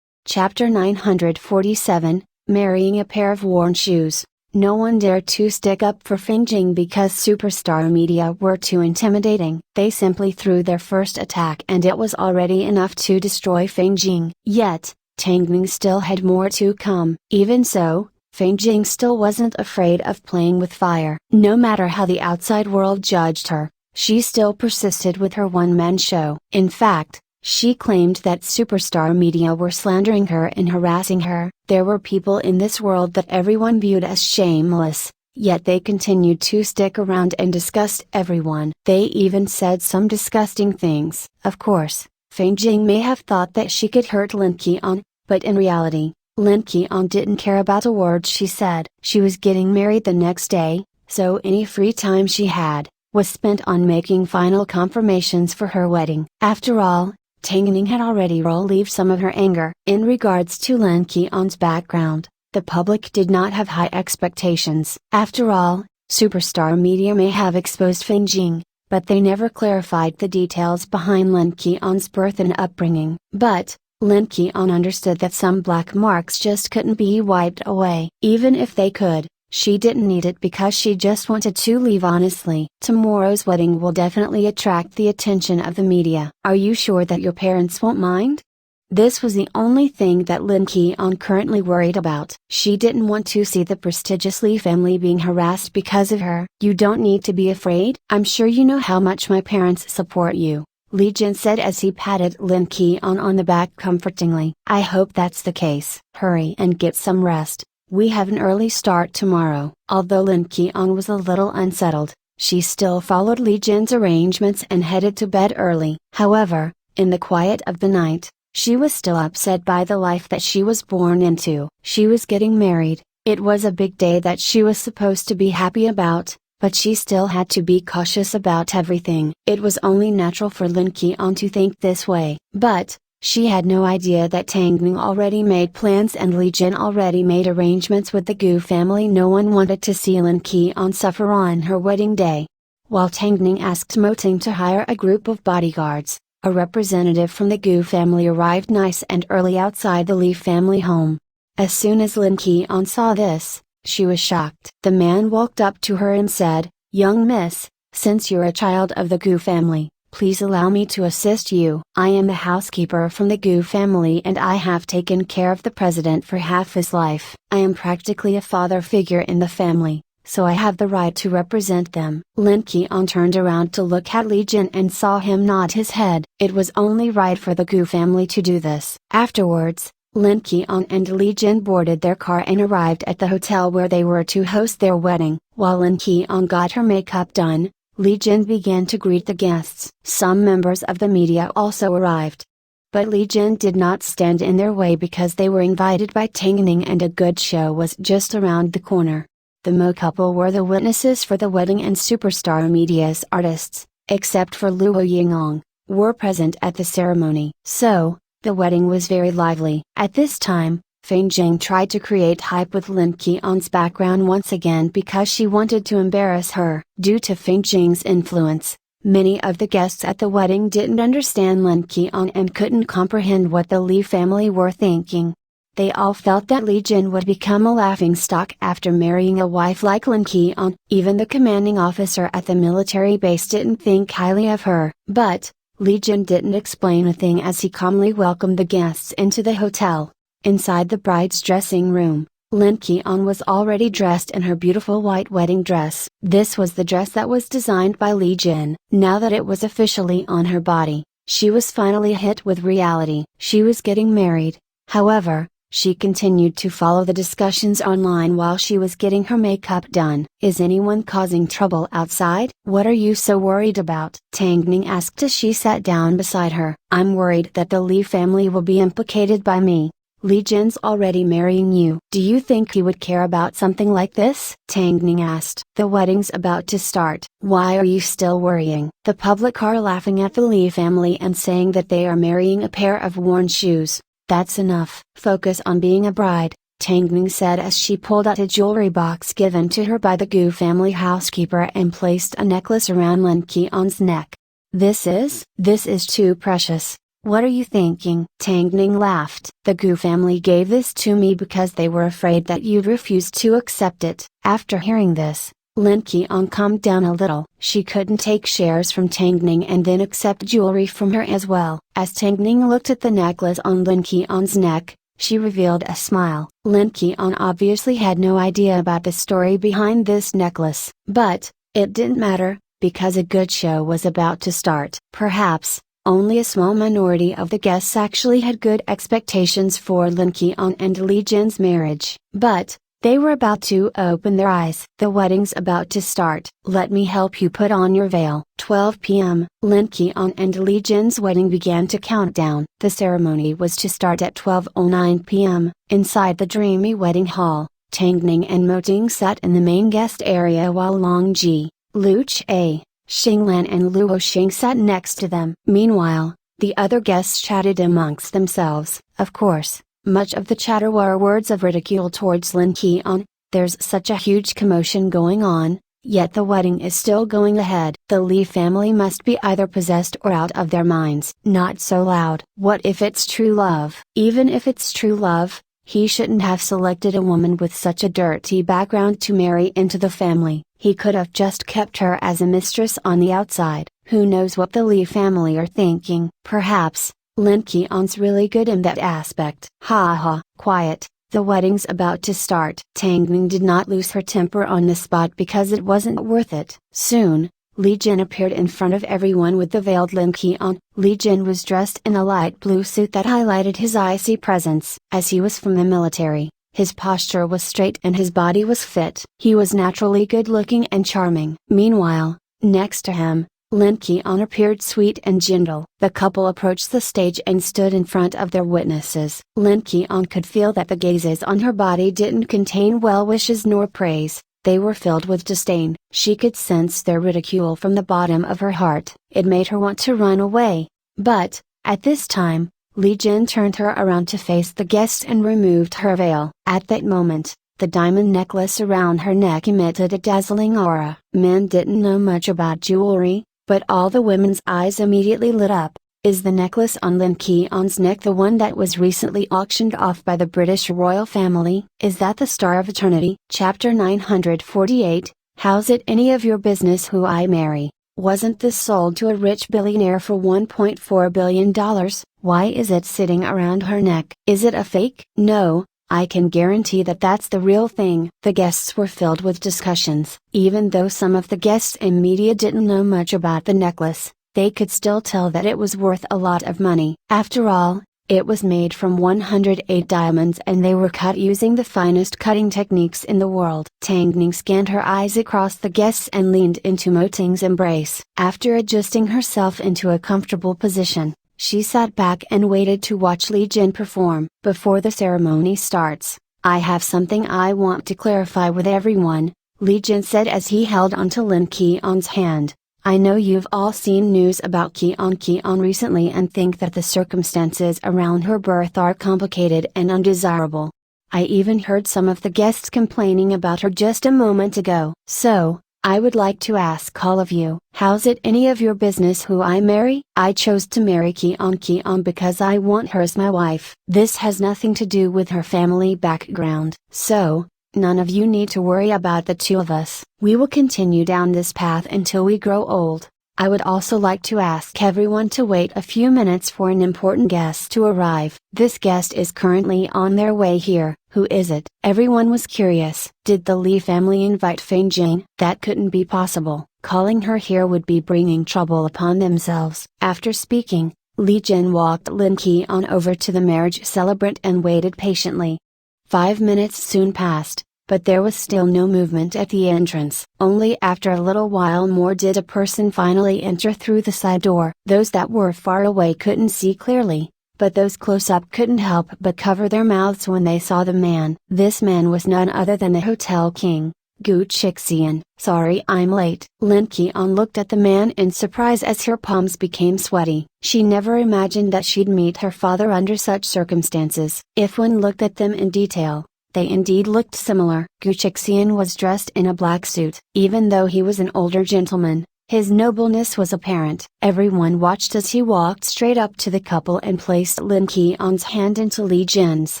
Chapter 947, marrying a pair of worn shoes. No one dared to stick up for Feng Jing because superstar media were too intimidating. They simply threw their first attack and it was already enough to destroy Feng Jing. Yet, Tang Ning still had more to come. Even so, Feng Jing still wasn't afraid of playing with fire. No matter how the outside world judged her, she still persisted with her one-man show. In fact, she claimed that superstar media were slandering her and harassing her. There were people in this world that everyone viewed as shameless, yet they continued to stick around and disgust everyone. They even said some disgusting things. Of course, Feng Jing may have thought that she could hurt Lin Qian, but in reality, Lin Qian didn't care about a word she said. She was getting married the next day, so any free time she had was spent on making final confirmations for her wedding. After all, Tang Ning had already relieved some of her anger. In regards to Lin Qian's background, the public did not have high expectations. After all, superstar media may have exposed Feng Jing, but they never clarified the details behind Lin Qian's birth and upbringing. But, Lin Qian understood that some black marks just couldn't be wiped away. Even if they could, she didn't need it because she just wanted to leave honestly. Tomorrow's wedding will definitely attract the attention of the media. Are you sure that your parents won't mind? This was the only thing that Lin Qian currently worried about. She didn't want to see the prestigious Li family being harassed because of her. You don't need to be afraid. I'm sure you know how much my parents support you, Li Jin said as he patted Lin Qian on the back comfortingly. I hope that's the case. Hurry and get some rest. We have an early start tomorrow. Although Lin Qian was a little unsettled, she still followed Li Jin's arrangements and headed to bed early. However, in the quiet of the night, she was still upset by the life that she was born into. She was getting married. It was a big day that she was supposed to be happy about, but she still had to be cautious about everything. It was only natural for Lin Qian to think this way. But, she had no idea that Tang Ning already made plans and Li Jin already made arrangements with the Gu family. No one wanted to see Lin Qian suffer on her wedding day. While Tang Ning asked Mo Ting to hire a group of bodyguards, a representative from the Gu family arrived nice and early outside the Li family home. As soon as Lin Qian saw this, she was shocked. The man walked up to her and said, "Young miss, since you're a child of the Gu family, please allow me to assist you. I am the housekeeper from the Gu family and I have taken care of the president for half his life. I am practically a father figure in the family, so I have the right to represent them." Lin Qian turned around to look at Li Jin and saw him nod his head. It was only right for the Gu family to do this. Afterwards, Lin Qian and Li Jin boarded their car and arrived at the hotel where they were to host their wedding. While Lin Qian got her makeup done, Li Jin began to greet the guests. Some members of the media also arrived. But Li Jin did not stand in their way because they were invited by Tang Ning and a good show was just around the corner. The Mo couple were the witnesses for the wedding and superstar media's artists, except for Luo Yingong, were present at the ceremony. So, the wedding was very lively. At this time, Feng Jing tried to create hype with Lin Qian's background once again because she wanted to embarrass her. Due to Feng Jing's influence, many of the guests at the wedding didn't understand Lin Qian and couldn't comprehend what the Li family were thinking. They all felt that Li Jin would become a laughingstock after marrying a wife like Lin Qian. Even the commanding officer at the military base didn't think highly of her. But, Li Jin didn't explain a thing as he calmly welcomed the guests into the hotel. Inside the bride's dressing room, Lin Qian was already dressed in her beautiful white wedding dress. This was the dress that was designed by Li Jin. Now that it was officially on her body, she was finally hit with reality. She was getting married. However, she continued to follow the discussions online while she was getting her makeup done. Is anyone causing trouble outside? What are you so worried about? Tang Ning asked as she sat down beside her. I'm worried that the Li family will be implicated by me. Li Jin's already marrying you. Do you think he would care about something like this? Tang Ning asked. The wedding's about to start. Why are you still worrying? The public are laughing at the Li family and saying that they are marrying a pair of worn shoes. That's enough. Focus on being a bride, Tang Ning said as she pulled out a jewelry box given to her by the Gu family housekeeper and placed a necklace around Lin Qian's neck. This is too precious. What are you thinking? Tang Ning laughed. The Gu family gave this to me because they were afraid that you'd refuse to accept it. After hearing this, Lin Qian calmed down a little. She couldn't take shares from Tang Ning and then accept jewelry from her as well. As Tang Ning looked at the necklace on Lin Qian's neck, she revealed a smile. Lin Qian obviously had no idea about the story behind this necklace. But, it didn't matter, because a good show was about to start. Perhaps, only a small minority of the guests actually had good expectations for Lin Qian and Li Jin's marriage. But, they were about to open their eyes. The wedding's about to start. Let me help you put on your veil. 12 p.m. Lin Qian and Li Jin's wedding began to count down. The ceremony was to start at 12:09 p.m. Inside the dreamy wedding hall, Tang Ning and Mo Ting sat in the main guest area while Long Ji, Lu Che, Xing Lan and Luo Xing sat next to them. Meanwhile, the other guests chatted amongst themselves. Of course, much of the chatter were words of ridicule towards Lin Qian. There's such a huge commotion going on, yet the wedding is still going ahead. The Li family must be either possessed or out of their minds. Not so loud. What if it's true love? Even if it's true love, he shouldn't have selected a woman with such a dirty background to marry into the family. He could have just kept her as a mistress on the outside. Who knows what the Li family are thinking? Perhaps, Lin Qian's really good in that aspect. Ha ha, quiet, the wedding's about to start. Tang Ning did not lose her temper on the spot because it wasn't worth it. Soon, Li Jin appeared in front of everyone with the veiled Lin Qian. Li Jin was dressed in a light blue suit that highlighted his icy presence. As he was from the military, his posture was straight and his body was fit. He was naturally good looking and charming. Meanwhile, next to him, Lin Qian appeared sweet and gentle. The couple approached the stage and stood in front of their witnesses. Lin Qian could feel that the gazes on her body didn't contain well wishes nor praise, they were filled with disdain. She could sense their ridicule from the bottom of her heart. It made her want to run away. But, at this time, Li Jin turned her around to face the guests and removed her veil. At that moment, the diamond necklace around her neck emitted a dazzling aura. Men didn't know much about jewelry, but all the women's eyes immediately lit up. Is the necklace on Lin Qian's neck the one that was recently auctioned off by the British royal family? Is that the Star of Eternity? Chapter 948, How's it any of your business who I marry? Wasn't this sold to a rich billionaire for $1.4 billion? Why is it sitting around her neck? Is it a fake? No, I can guarantee that that's the real thing. The guests were filled with discussions. Even though some of the guests and media didn't know much about the necklace, they could still tell that it was worth a lot of money. After all, it was made from 108 diamonds and they were cut using the finest cutting techniques in the world. Tang Ning scanned her eyes across the guests and leaned into Mo Ting's embrace. After adjusting herself into a comfortable position, she sat back and waited to watch Li Jin perform. Before the ceremony starts, I have something I want to clarify with everyone, Li Jin said as he held onto Lin Qian's hand. I know you've all seen news about Qian recently and think that the circumstances around her birth are complicated and undesirable. I even heard some of the guests complaining about her just a moment ago. So, I would like to ask all of you, how's it any of your business who I marry? I chose to marry Qian because I want her as my wife. This has nothing to do with her family background. So, none of you need to worry about the two of us. We will continue down this path until we grow old. I would also like to ask everyone to wait a few minutes for an important guest to arrive. This guest is currently on their way here. Who is it? Everyone was curious. Did the Li family invite Feng Jing? That couldn't be possible. Calling her here would be bringing trouble upon themselves. After speaking, Li Jin walked Lin Qian over to the marriage celebrant and waited patiently. 5 minutes soon passed, but there was still no movement at the entrance. Only after a little while more did a person finally enter through the side door. Those that were far away couldn't see clearly, but those close up couldn't help but cover their mouths when they saw the man. This man was none other than the hotel king, Gu Chixian. Sorry I'm late. Lin Qian looked at the man in surprise as her palms became sweaty. She never imagined that she'd meet her father under such circumstances. If one looked at them in detail, they indeed looked similar. Gu Chixian was dressed in a black suit. Even though he was an older gentleman, His nobleness was apparent. Everyone watched as he walked straight up to the couple and placed Lin Keon's hand into Lee Jin's.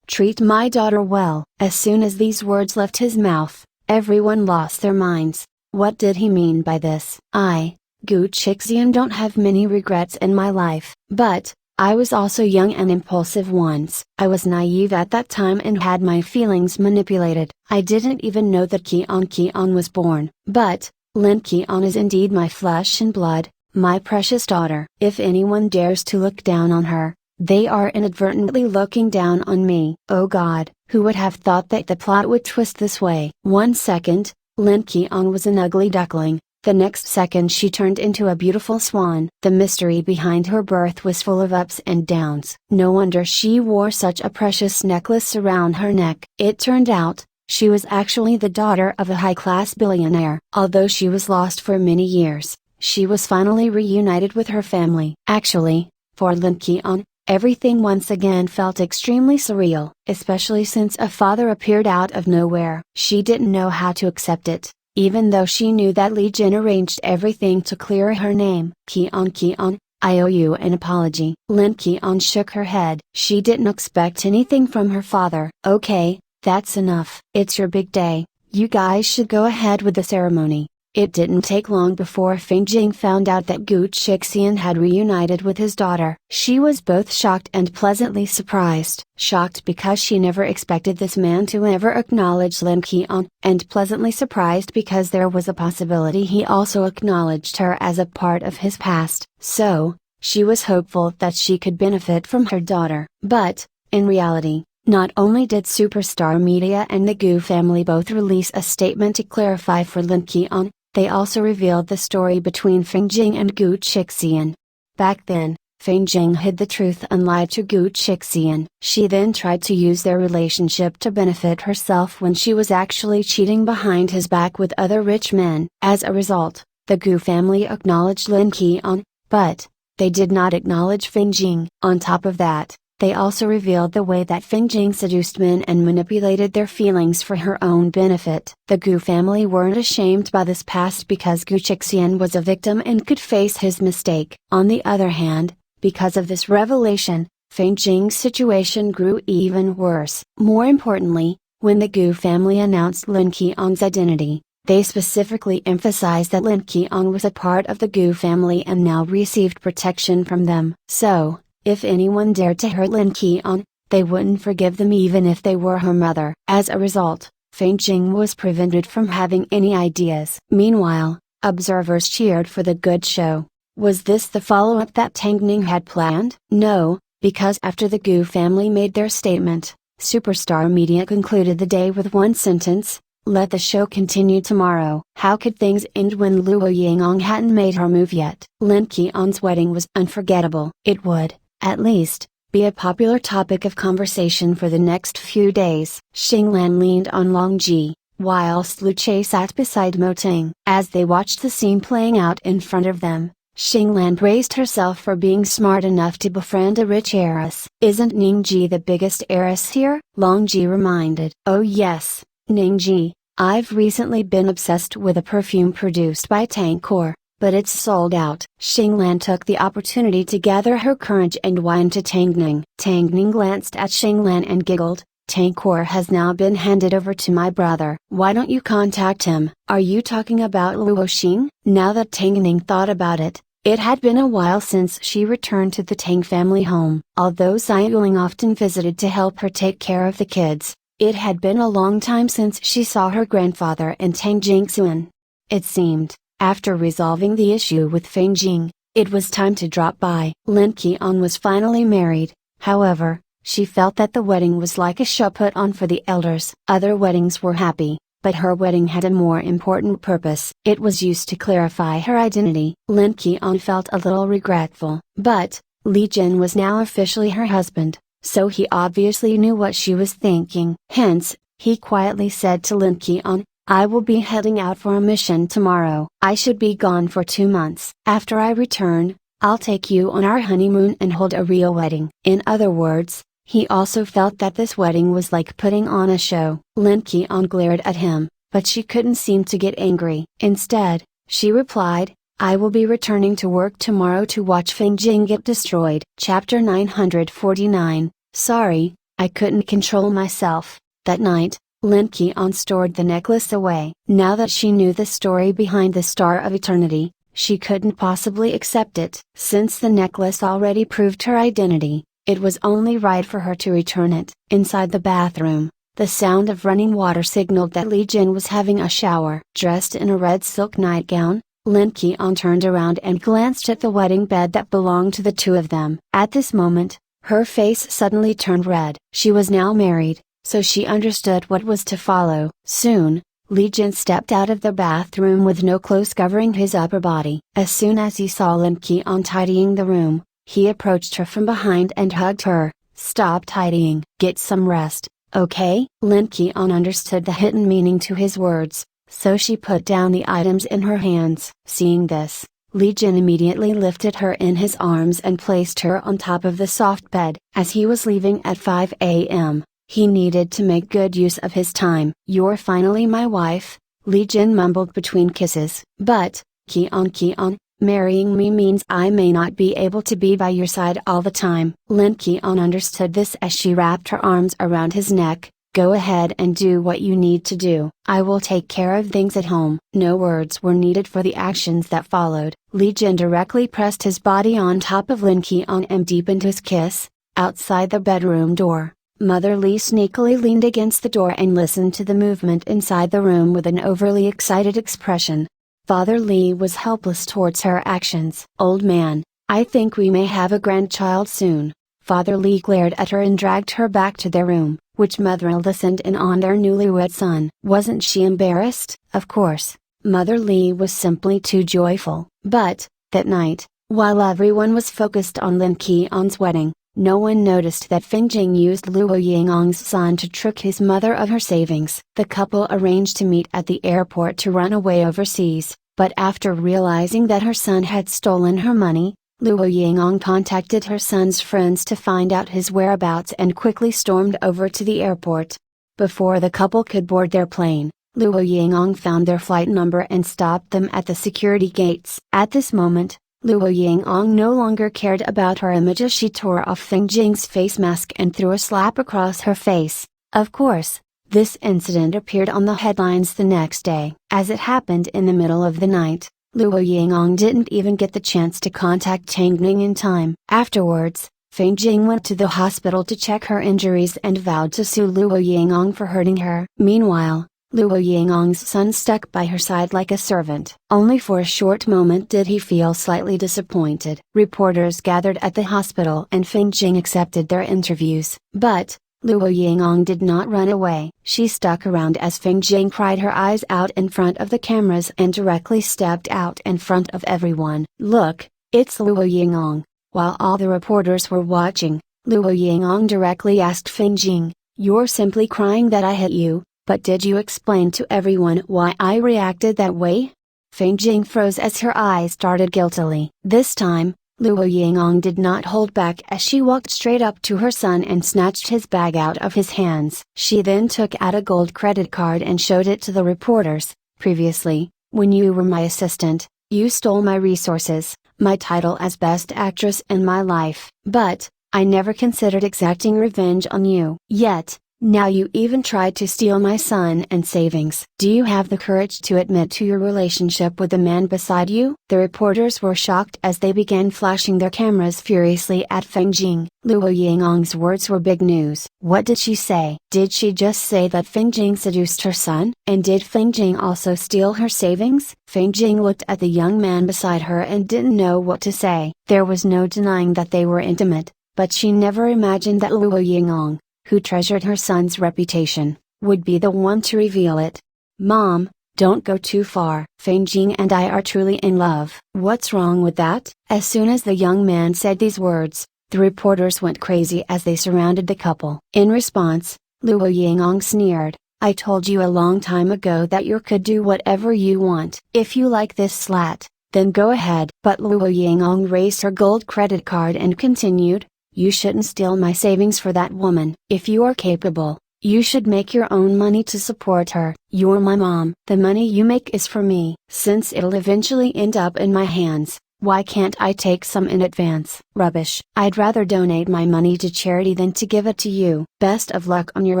"Treat my daughter well." As soon as these words left his mouth, everyone lost their minds. What did he mean by this? Gu Chixian, don't have many regrets in my life. But, I was also young and impulsive once. I was naive at that time and had my feelings manipulated. I didn't even know that Keon was born. But, Lin Keon is indeed my flesh and blood, my precious daughter. If anyone dares to look down on her, they are inadvertently looking down on me. Oh God, who would have thought that the plot would twist this way? 1 second, Lin Keon was an ugly duckling. The next second she turned into a beautiful swan. The mystery behind her birth was full of ups and downs. No wonder she wore such a precious necklace around her neck. It turned out, she was actually the daughter of a high-class billionaire. Although she was lost for many years, she was finally reunited with her family. Actually, for Lin Keon, everything once again felt extremely surreal, especially since a father appeared out of nowhere. She didn't know how to accept it. Even though she knew that Lee Jin arranged everything to clear her name. Keon, I owe you an apology. Lin Keon shook her head. She didn't expect anything from her father. Okay, that's enough. It's your big day. You guys should go ahead with the ceremony. It didn't take long before Feng Jing found out that Gu Chixian had reunited with his daughter. She was both shocked and pleasantly surprised. Shocked because she never expected this man to ever acknowledge Lin Keon, and pleasantly surprised because there was a possibility he also acknowledged her as a part of his past. So, she was hopeful that she could benefit from her daughter. But, in reality, not only did Superstar Media and the Gu family both release a statement to clarify for Lin Keon, they also revealed the story between Feng Jing and Gu Chixian. Back then, Feng Jing hid the truth and lied to Gu Chixian. She then tried to use their relationship to benefit herself when she was actually cheating behind his back with other rich men. As a result, the Gu family acknowledged Lin Keon, but they did not acknowledge Feng Jing. On top of that, they also revealed the way that Feng Jing seduced men and manipulated their feelings for her own benefit. The Gu family weren't ashamed by this past because Gu Chixian was a victim and could face his mistake. On the other hand, because of this revelation, Feng Jing's situation grew even worse. More importantly, when the Gu family announced Lin Keon's identity, they specifically emphasized that Lin Keon was a part of the Gu family and now received protection from them. So, if anyone dared to hurt Lin Keon, they wouldn't forgive them even if they were her mother. As a result, Feng Jing was prevented from having any ideas. Meanwhile, observers cheered for the good show. Was this the follow-up that Tang Ning had planned? No, because after the Gu family made their statement, Superstar Media concluded the day with one sentence: "Let the show continue tomorrow." How could things end when Luo Yingong hadn't made her move yet? Lin Keon's wedding was unforgettable. It would, at least, be a popular topic of conversation for the next few days. Xinglan leaned on Long Ji, whilst Lu Che sat beside Mo Ting. As they watched the scene playing out in front of them, Xinglan praised herself for being smart enough to befriend a rich heiress. "Isn't Ningji the biggest heiress here?" Long Ji reminded. "Oh yes, Ningji, I've recently been obsessed with a perfume produced by Tankor, but it's sold out." Xinglan took the opportunity to gather her courage and whined to Tangning. Tangning glanced at Xinglan and giggled. "Tankor has now been handed over to my brother. Why don't you contact him?" "Are you talking about Luo Xing?" Now that Tangning thought about it, it had been a while since she returned to the Tang family home. Although Xia Yuling often visited to help her take care of the kids, it had been a long time since she saw her grandfather and Tang Jingxuan. It seemed, after resolving the issue with Feng Jing, it was time to drop by. Lin Keon was finally married, however, she felt that the wedding was like a show put on for the elders. Other weddings were happy, but her wedding had a more important purpose. It was used to clarify her identity. Lin Keon felt a little regretful, but Li Jin was now officially her husband, so he obviously knew what she was thinking. Hence, he quietly said to Lin Keon, "I will be heading out for a mission tomorrow. I should be gone for 2 months. After I return, I'll take you on our honeymoon and hold a real wedding." In other words, he also felt that this wedding was like putting on a show. Lin Keon glared at him, but she couldn't seem to get angry. Instead, she replied, I will be returning to work tomorrow to watch Feng Jing get destroyed. Chapter 949. Sorry, I couldn't control myself. That night, Lin Qian stored the necklace away. Now that she knew the story behind the Star of Eternity, she couldn't possibly accept it. Since the necklace already proved her identity, it was only right for her to return it. Inside the bathroom, the sound of running water signaled that Li Jin was having a shower. Dressed in a red silk nightgown, Lin Qian turned around and glanced at the wedding bed that belonged to the two of them. At this moment, her face suddenly turned red. She was now married, so she understood what was to follow. Soon, Li Jin stepped out of the bathroom with no clothes covering his upper body. As soon as he saw Lin Qian tidying the room, he approached her from behind and hugged her. Stop tidying. Get some rest, okay? Lin Qian understood the hidden meaning to his words, so she put down the items in her hands. Seeing this, Li Jin immediately lifted her in his arms and placed her on top of the soft bed. As he was leaving at 5 a.m., he needed to make good use of his time. You're finally my wife, Li Jin mumbled between kisses. But, Qian, marrying me means I may not be able to be by your side all the time. Lin Qian understood this as she wrapped her arms around his neck. Go ahead and do what you need to do. I will take care of things at home. No words were needed for the actions that followed. Li Jin directly pressed his body on top of Lin Qian and deepened his kiss. Outside the bedroom door, Mother Li sneakily leaned against the door and listened to the movement inside the room with an overly excited expression. Father Li was helpless towards her actions. Old man, I think we may have a grandchild soon. Father Li glared at her and dragged her back to their room, which Mother listened in on their newlywed son. Wasn't she embarrassed? Of course, Mother Li was simply too joyful. But, that night, while everyone was focused on Lin Qian's wedding, no one noticed that Feng Jing used Luo Yingong's son to trick his mother of her savings. The couple arranged to meet at the airport to run away overseas, but after realizing that her son had stolen her money, Luo Yingong contacted her son's friends to find out his whereabouts and quickly stormed over to the airport. Before the couple could board their plane, Luo Yingong found their flight number and stopped them at the security gates. At this moment, Luo Yingong no longer cared about her image as she tore off Feng Jing's face mask and threw a slap across her face. Of course, this incident appeared on the headlines the next day. As it happened in the middle of the night, Luo Yingong didn't even get the chance to contact Tang Ning in time. Afterwards, Feng Jing went to the hospital to check her injuries and vowed to sue Luo Yingong for hurting her. Meanwhile, Luo Yingong's son stuck by her side like a servant. Only for a short moment did he feel slightly disappointed. Reporters gathered at the hospital and Feng Jing accepted their interviews. But, Luo Yingong did not run away. She stuck around as Feng Jing cried her eyes out in front of the cameras and directly stepped out in front of everyone. Look, it's Luo Yingong. While all the reporters were watching, Luo Yingong directly asked Feng Jing, you're simply crying that I hit you. But did you explain to everyone why I reacted that way? Feng Jing froze as her eyes darted guiltily. This time, Luo Yingong did not hold back as she walked straight up to her son and snatched his bag out of his hands. She then took out a gold credit card and showed it to the reporters. Previously, when you were my assistant, you stole my resources, my title as best actress in my life. But, I never considered exacting revenge on you. Yet, now you even tried to steal my son and savings. Do you have the courage to admit to your relationship with the man beside you? The reporters were shocked as they began flashing their cameras furiously at Feng Jing. Luo Yingong's words were big news. What did she say? Did she just say that Feng Jing seduced her son? And did Feng Jing also steal her savings? Feng Jing looked at the young man beside her and didn't know what to say. There was no denying that they were intimate, but she never imagined that Luo Yingong, who treasured her son's reputation, would be the one to reveal it. Mom, don't go too far. Feng Jing and I are truly in love. What's wrong with that? As soon as the young man said these words, the reporters went crazy as they surrounded the couple. In response, Luo Yingong sneered, I told you a long time ago that you could do whatever you want. If you like this slat, then go ahead. But Luo Yingong raised her gold credit card and continued, you shouldn't steal my savings for that woman. If you are capable, You should make your own money to support her. You're my mom. The money you make is for me. Since it'll eventually end up in my hands, why can't I take some in advance? Rubbish. I'd rather donate my money to charity than to give it to you. Best of luck on your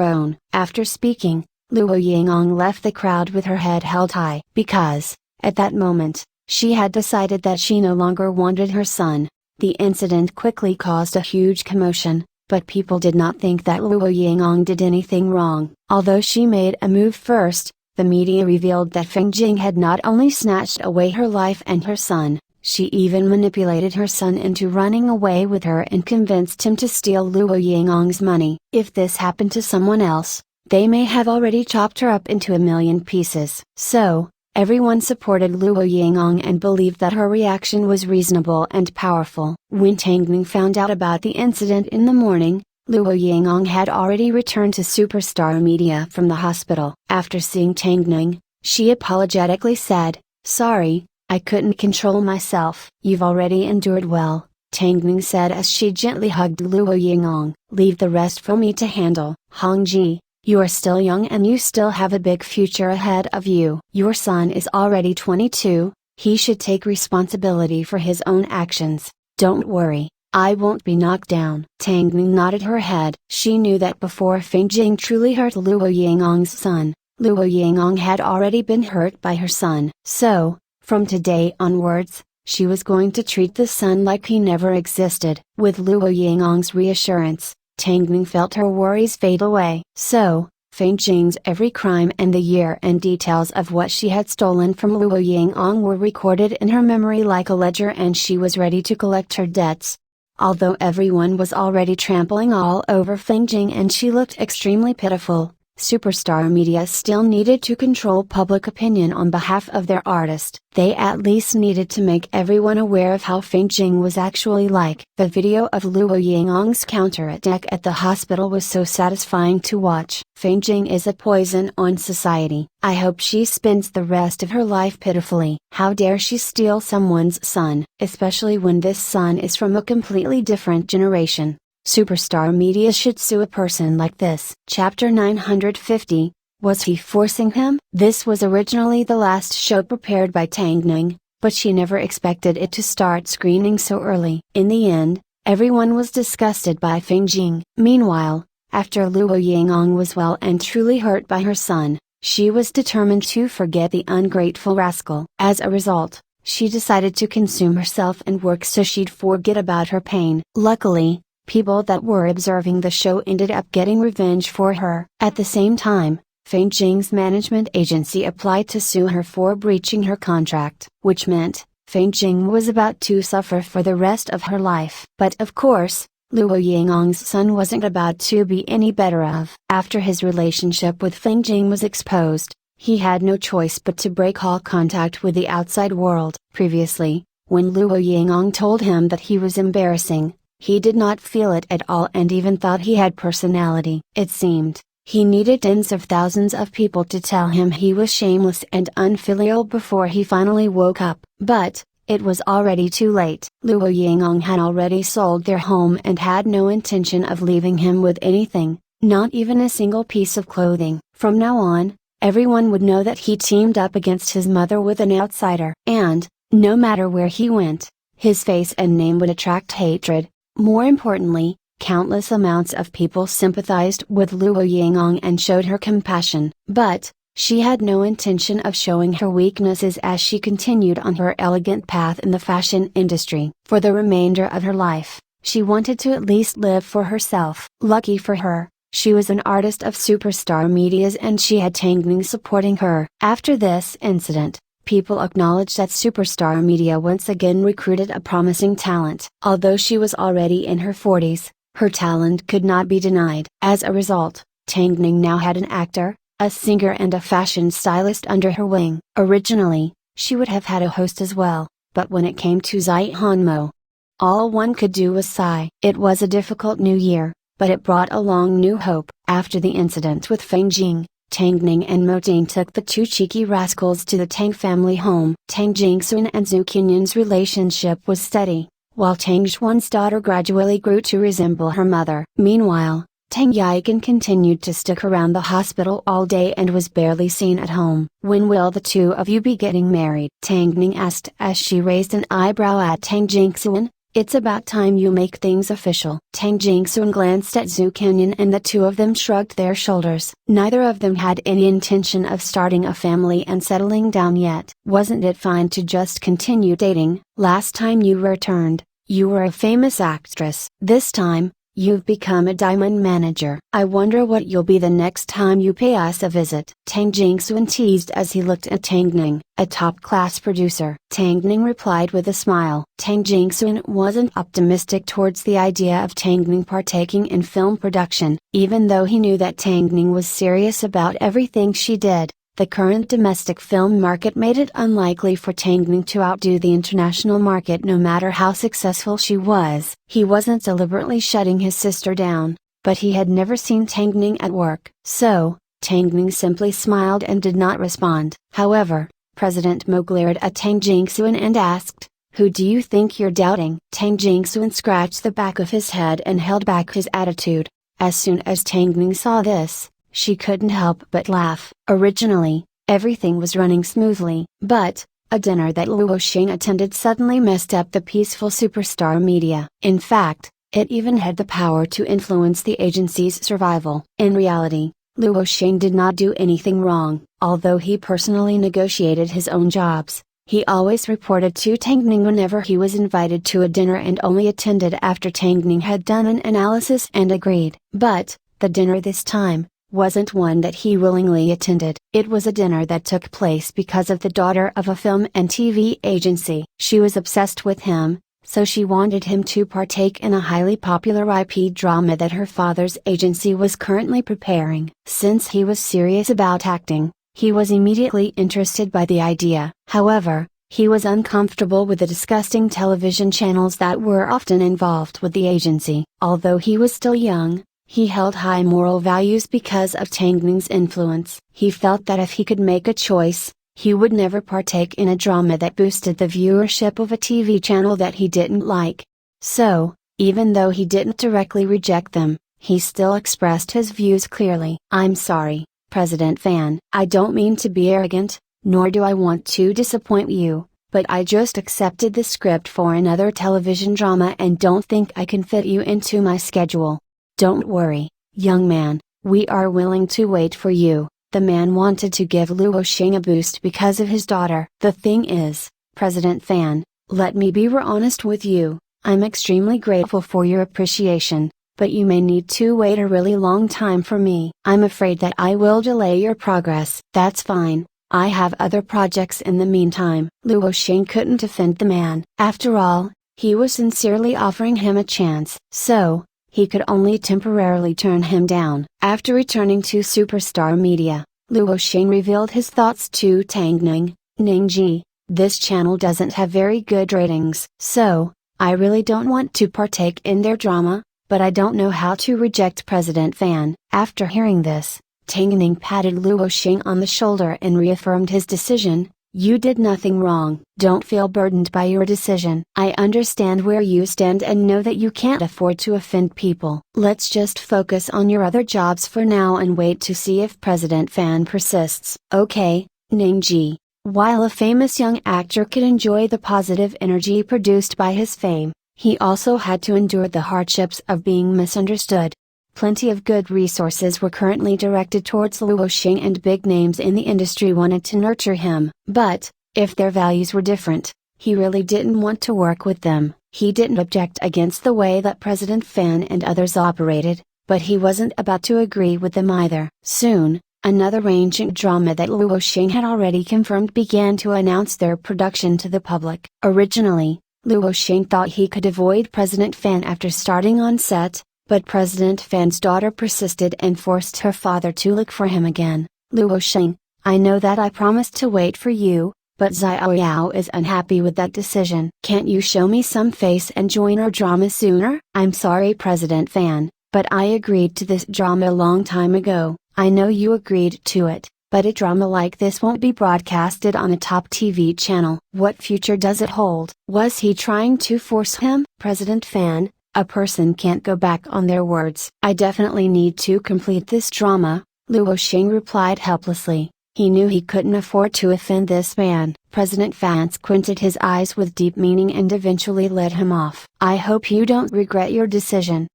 own. After speaking, Luo Yingong left the crowd with her head held high. Because, at that moment, she had decided that she no longer wanted her son. The incident quickly caused a huge commotion, but people did not think that Luo Yingong did anything wrong. Although she made a move first, the media revealed that Feng Jing had not only snatched away her life and her son, she even manipulated her son into running away with her and convinced him to steal Luo Yingong's money. If this happened to someone else, they may have already chopped her up into a million pieces. So, everyone supported Luo Yingong and believed that her reaction was reasonable and powerful. When Tangning found out about the incident in the morning, Luo Yingong had already returned to Superstar Media from the hospital. After seeing Tangning, she apologetically said, "Sorry, I couldn't control myself." "You've already endured well," Tangning said as she gently hugged Luo Yingong. "Leave the rest for me to handle." "Hongji, you are still young and you still have a big future ahead of you. Your son is already 22, he should take responsibility for his own actions. Don't worry, I won't be knocked down." Tangning nodded her head. She knew that before Feng Jing truly hurt Luo Yingong's son, Luo Yingong had already been hurt by her son. So, from today onwards, she was going to treat the son like he never existed. With Luo Yingong's reassurance, Tangning felt her worries fade away. So, Feng Jing's every crime and the year and details of what she had stolen from Luo Yingong were recorded in her memory like a ledger, and she was ready to collect her debts. Although everyone was already trampling all over Feng Jing and she looked extremely pitiful, Superstar Media still needed to control public opinion on behalf of their artist. They at least needed to make everyone aware of how Feng Jing was actually like. The video of Luo Yingong's counterattack at the hospital was so satisfying to watch. Feng Jing is a poison on society. I hope she spends the rest of her life pitifully. How dare she steal someone's son, especially when this son is from a completely different generation. Superstar Media should sue a person like this. Chapter 950, Was he forcing him? This was originally the last show prepared by Tangning, but she never expected it to start screening so early. In the end, everyone was disgusted by Feng Jing. Meanwhile, after Luo Yingong was well and truly hurt by her son, she was determined to forget the ungrateful rascal. As a result, she decided to consume herself and work so she'd forget about her pain. Luckily, people that were observing the show ended up getting revenge for her. At the same time, Feng Jing's management agency applied to sue her for breaching her contract, which meant, Feng Jing was about to suffer for the rest of her life. But of course, Luo Yingong's son wasn't about to be any better off. After his relationship with Feng Jing was exposed, he had no choice but to break all contact with the outside world. Previously, when Luo Yingong told him that he was embarrassing, he did not feel it at all and even thought he had personality. It seemed, he needed tens of thousands of people to tell him he was shameless and unfilial before he finally woke up. But, it was already too late. Luo Yingong had already sold their home and had no intention of leaving him with anything, not even a single piece of clothing. From now on, everyone would know that he teamed up against his mother with an outsider. And, no matter where he went, his face and name would attract hatred. More importantly, countless amounts of people sympathized with Luo Yingong and showed her compassion. But, she had no intention of showing her weaknesses as she continued on her elegant path in the fashion industry. For the remainder of her life, she wanted to at least live for herself. Lucky for her, she was an artist of Superstar Media's and she had Tangning supporting her. After this incident, people acknowledged that Superstar Media once again recruited a promising talent. Although she was already in her 40s, her talent could not be denied. As a result, Tangning now had an actor, a singer and a fashion stylist under her wing. Originally, she would have had a host as well, but when it came to Zai Hanmo, all one could do was sigh. It was a difficult new year, but it brought along new hope. After the incident with Feng Jing, Tangning and Mo Ting took the two cheeky rascals to the Tang family home. Tang Jingxun and Zhu Qinyan's relationship was steady, while Tang Xuan's daughter gradually grew to resemble her mother. Meanwhile, Tang Yigan continued to stick around the hospital all day and was barely seen at home. "When will the two of you be getting married?" Tang Ning asked as she raised an eyebrow at Tang Jingxuan. "It's about time you make things official." Tang Jingxuan glanced at Zhu Kenyan and the two of them shrugged their shoulders. Neither of them had any intention of starting a family and settling down yet. "Wasn't it fine to just continue dating? Last time you returned, you were a famous actress. This time, you've become a diamond manager. I wonder what you'll be the next time you pay us a visit." Tang Jingxuan teased as he looked at Tang Ning, a top-class producer. Tang Ning replied with a smile. Tang Jingxuan wasn't optimistic towards the idea of Tang Ning partaking in film production, even though he knew that Tang Ning was serious about everything she did. The current domestic film market made it unlikely for Tang Ning to outdo the international market no matter how successful she was. He wasn't deliberately shutting his sister down, but he had never seen Tang Ning at work. So, Tang Ning simply smiled and did not respond. However, President Mo glared at Tang Jingxuan and asked, "Who do you think you're doubting?" Tang Jingxuan scratched the back of his head and held back his attitude. As soon as Tang Ning saw this, she couldn't help but laugh. Originally, everything was running smoothly, but a dinner that Luo Xing attended suddenly messed up the peaceful superstar media. In fact, it even had the power to influence the agency's survival. In reality, Luo Xing did not do anything wrong. Although he personally negotiated his own jobs, he always reported to Tang Ning whenever he was invited to a dinner and only attended after Tang Ning had done an analysis and agreed. But, the dinner this time wasn't one that he willingly attended. It was a dinner that took place because of the daughter of a film and TV agency. She was obsessed with him, so she wanted him to partake in a highly popular IP drama that her father's agency was currently preparing. Since he was serious about acting, he was immediately interested by the idea. However, he was uncomfortable with the disgusting television channels that were often involved with the agency. Although he was still young, he held high moral values because of Tang Ning's influence. He felt that if he could make a choice, he would never partake in a drama that boosted the viewership of a TV channel that he didn't like. So, even though he didn't directly reject them, he still expressed his views clearly. "I'm sorry, President Fan. I don't mean to be arrogant, nor do I want to disappoint you, but I just accepted the script for another television drama and don't think I can fit you into my schedule." "Don't worry, young man, we are willing to wait for you." The man wanted to give Luo Xing a boost because of his daughter. "The thing is, President Fan, let me be honest with you, I'm extremely grateful for your appreciation, but you may need to wait a really long time for me. I'm afraid that I will delay your progress." "That's fine, I have other projects in the meantime." Luo Xing couldn't defend the man. After all, he was sincerely offering him a chance. So, he could only temporarily turn him down. After returning to Superstar Media, Luo Xing revealed his thoughts to Tang Ning. "Ningji, this channel doesn't have very good ratings. So, I really don't want to partake in their drama, but I don't know how to reject President Fan." After hearing this, Tang Ning patted Luo Xing on the shoulder and reaffirmed his decision. "You did nothing wrong. Don't feel burdened by your decision. I understand where you stand and know that you can't afford to offend people. Let's just focus on your other jobs for now and wait to see if President Fan persists." "Okay, Ningji." While a famous young actor could enjoy the positive energy produced by his fame, he also had to endure the hardships of being misunderstood. Plenty of good resources were currently directed towards Luo Xing and big names in the industry wanted to nurture him. But, if their values were different, he really didn't want to work with them. He didn't object against the way that President Fan and others operated, but he wasn't about to agree with them either. Soon, another ranging drama that Luo Xing had already confirmed began to announce their production to the public. Originally, Luo Xing thought he could avoid President Fan after starting on set, but President Fan's daughter persisted and forced her father to look for him again. "Luo Xing, I know that I promised to wait for you, but Xiao Yao is unhappy with that decision. Can't you show me some face and join our drama sooner?" "I'm sorry President Fan, but I agreed to this drama a long time ago." "I know you agreed to it, but a drama like this won't be broadcasted on a top TV channel. What future does it hold?" Was he trying to force him? President Fan, A person can't go back on their words. I definitely need to complete this drama, Luo Xing replied helplessly. He knew he couldn't afford to offend this man. President Fan squinted his eyes with deep meaning and eventually led him off. I hope you don't regret your decision.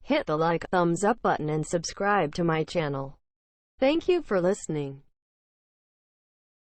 Hit the like, thumbs up button and subscribe to my channel. Thank you for listening.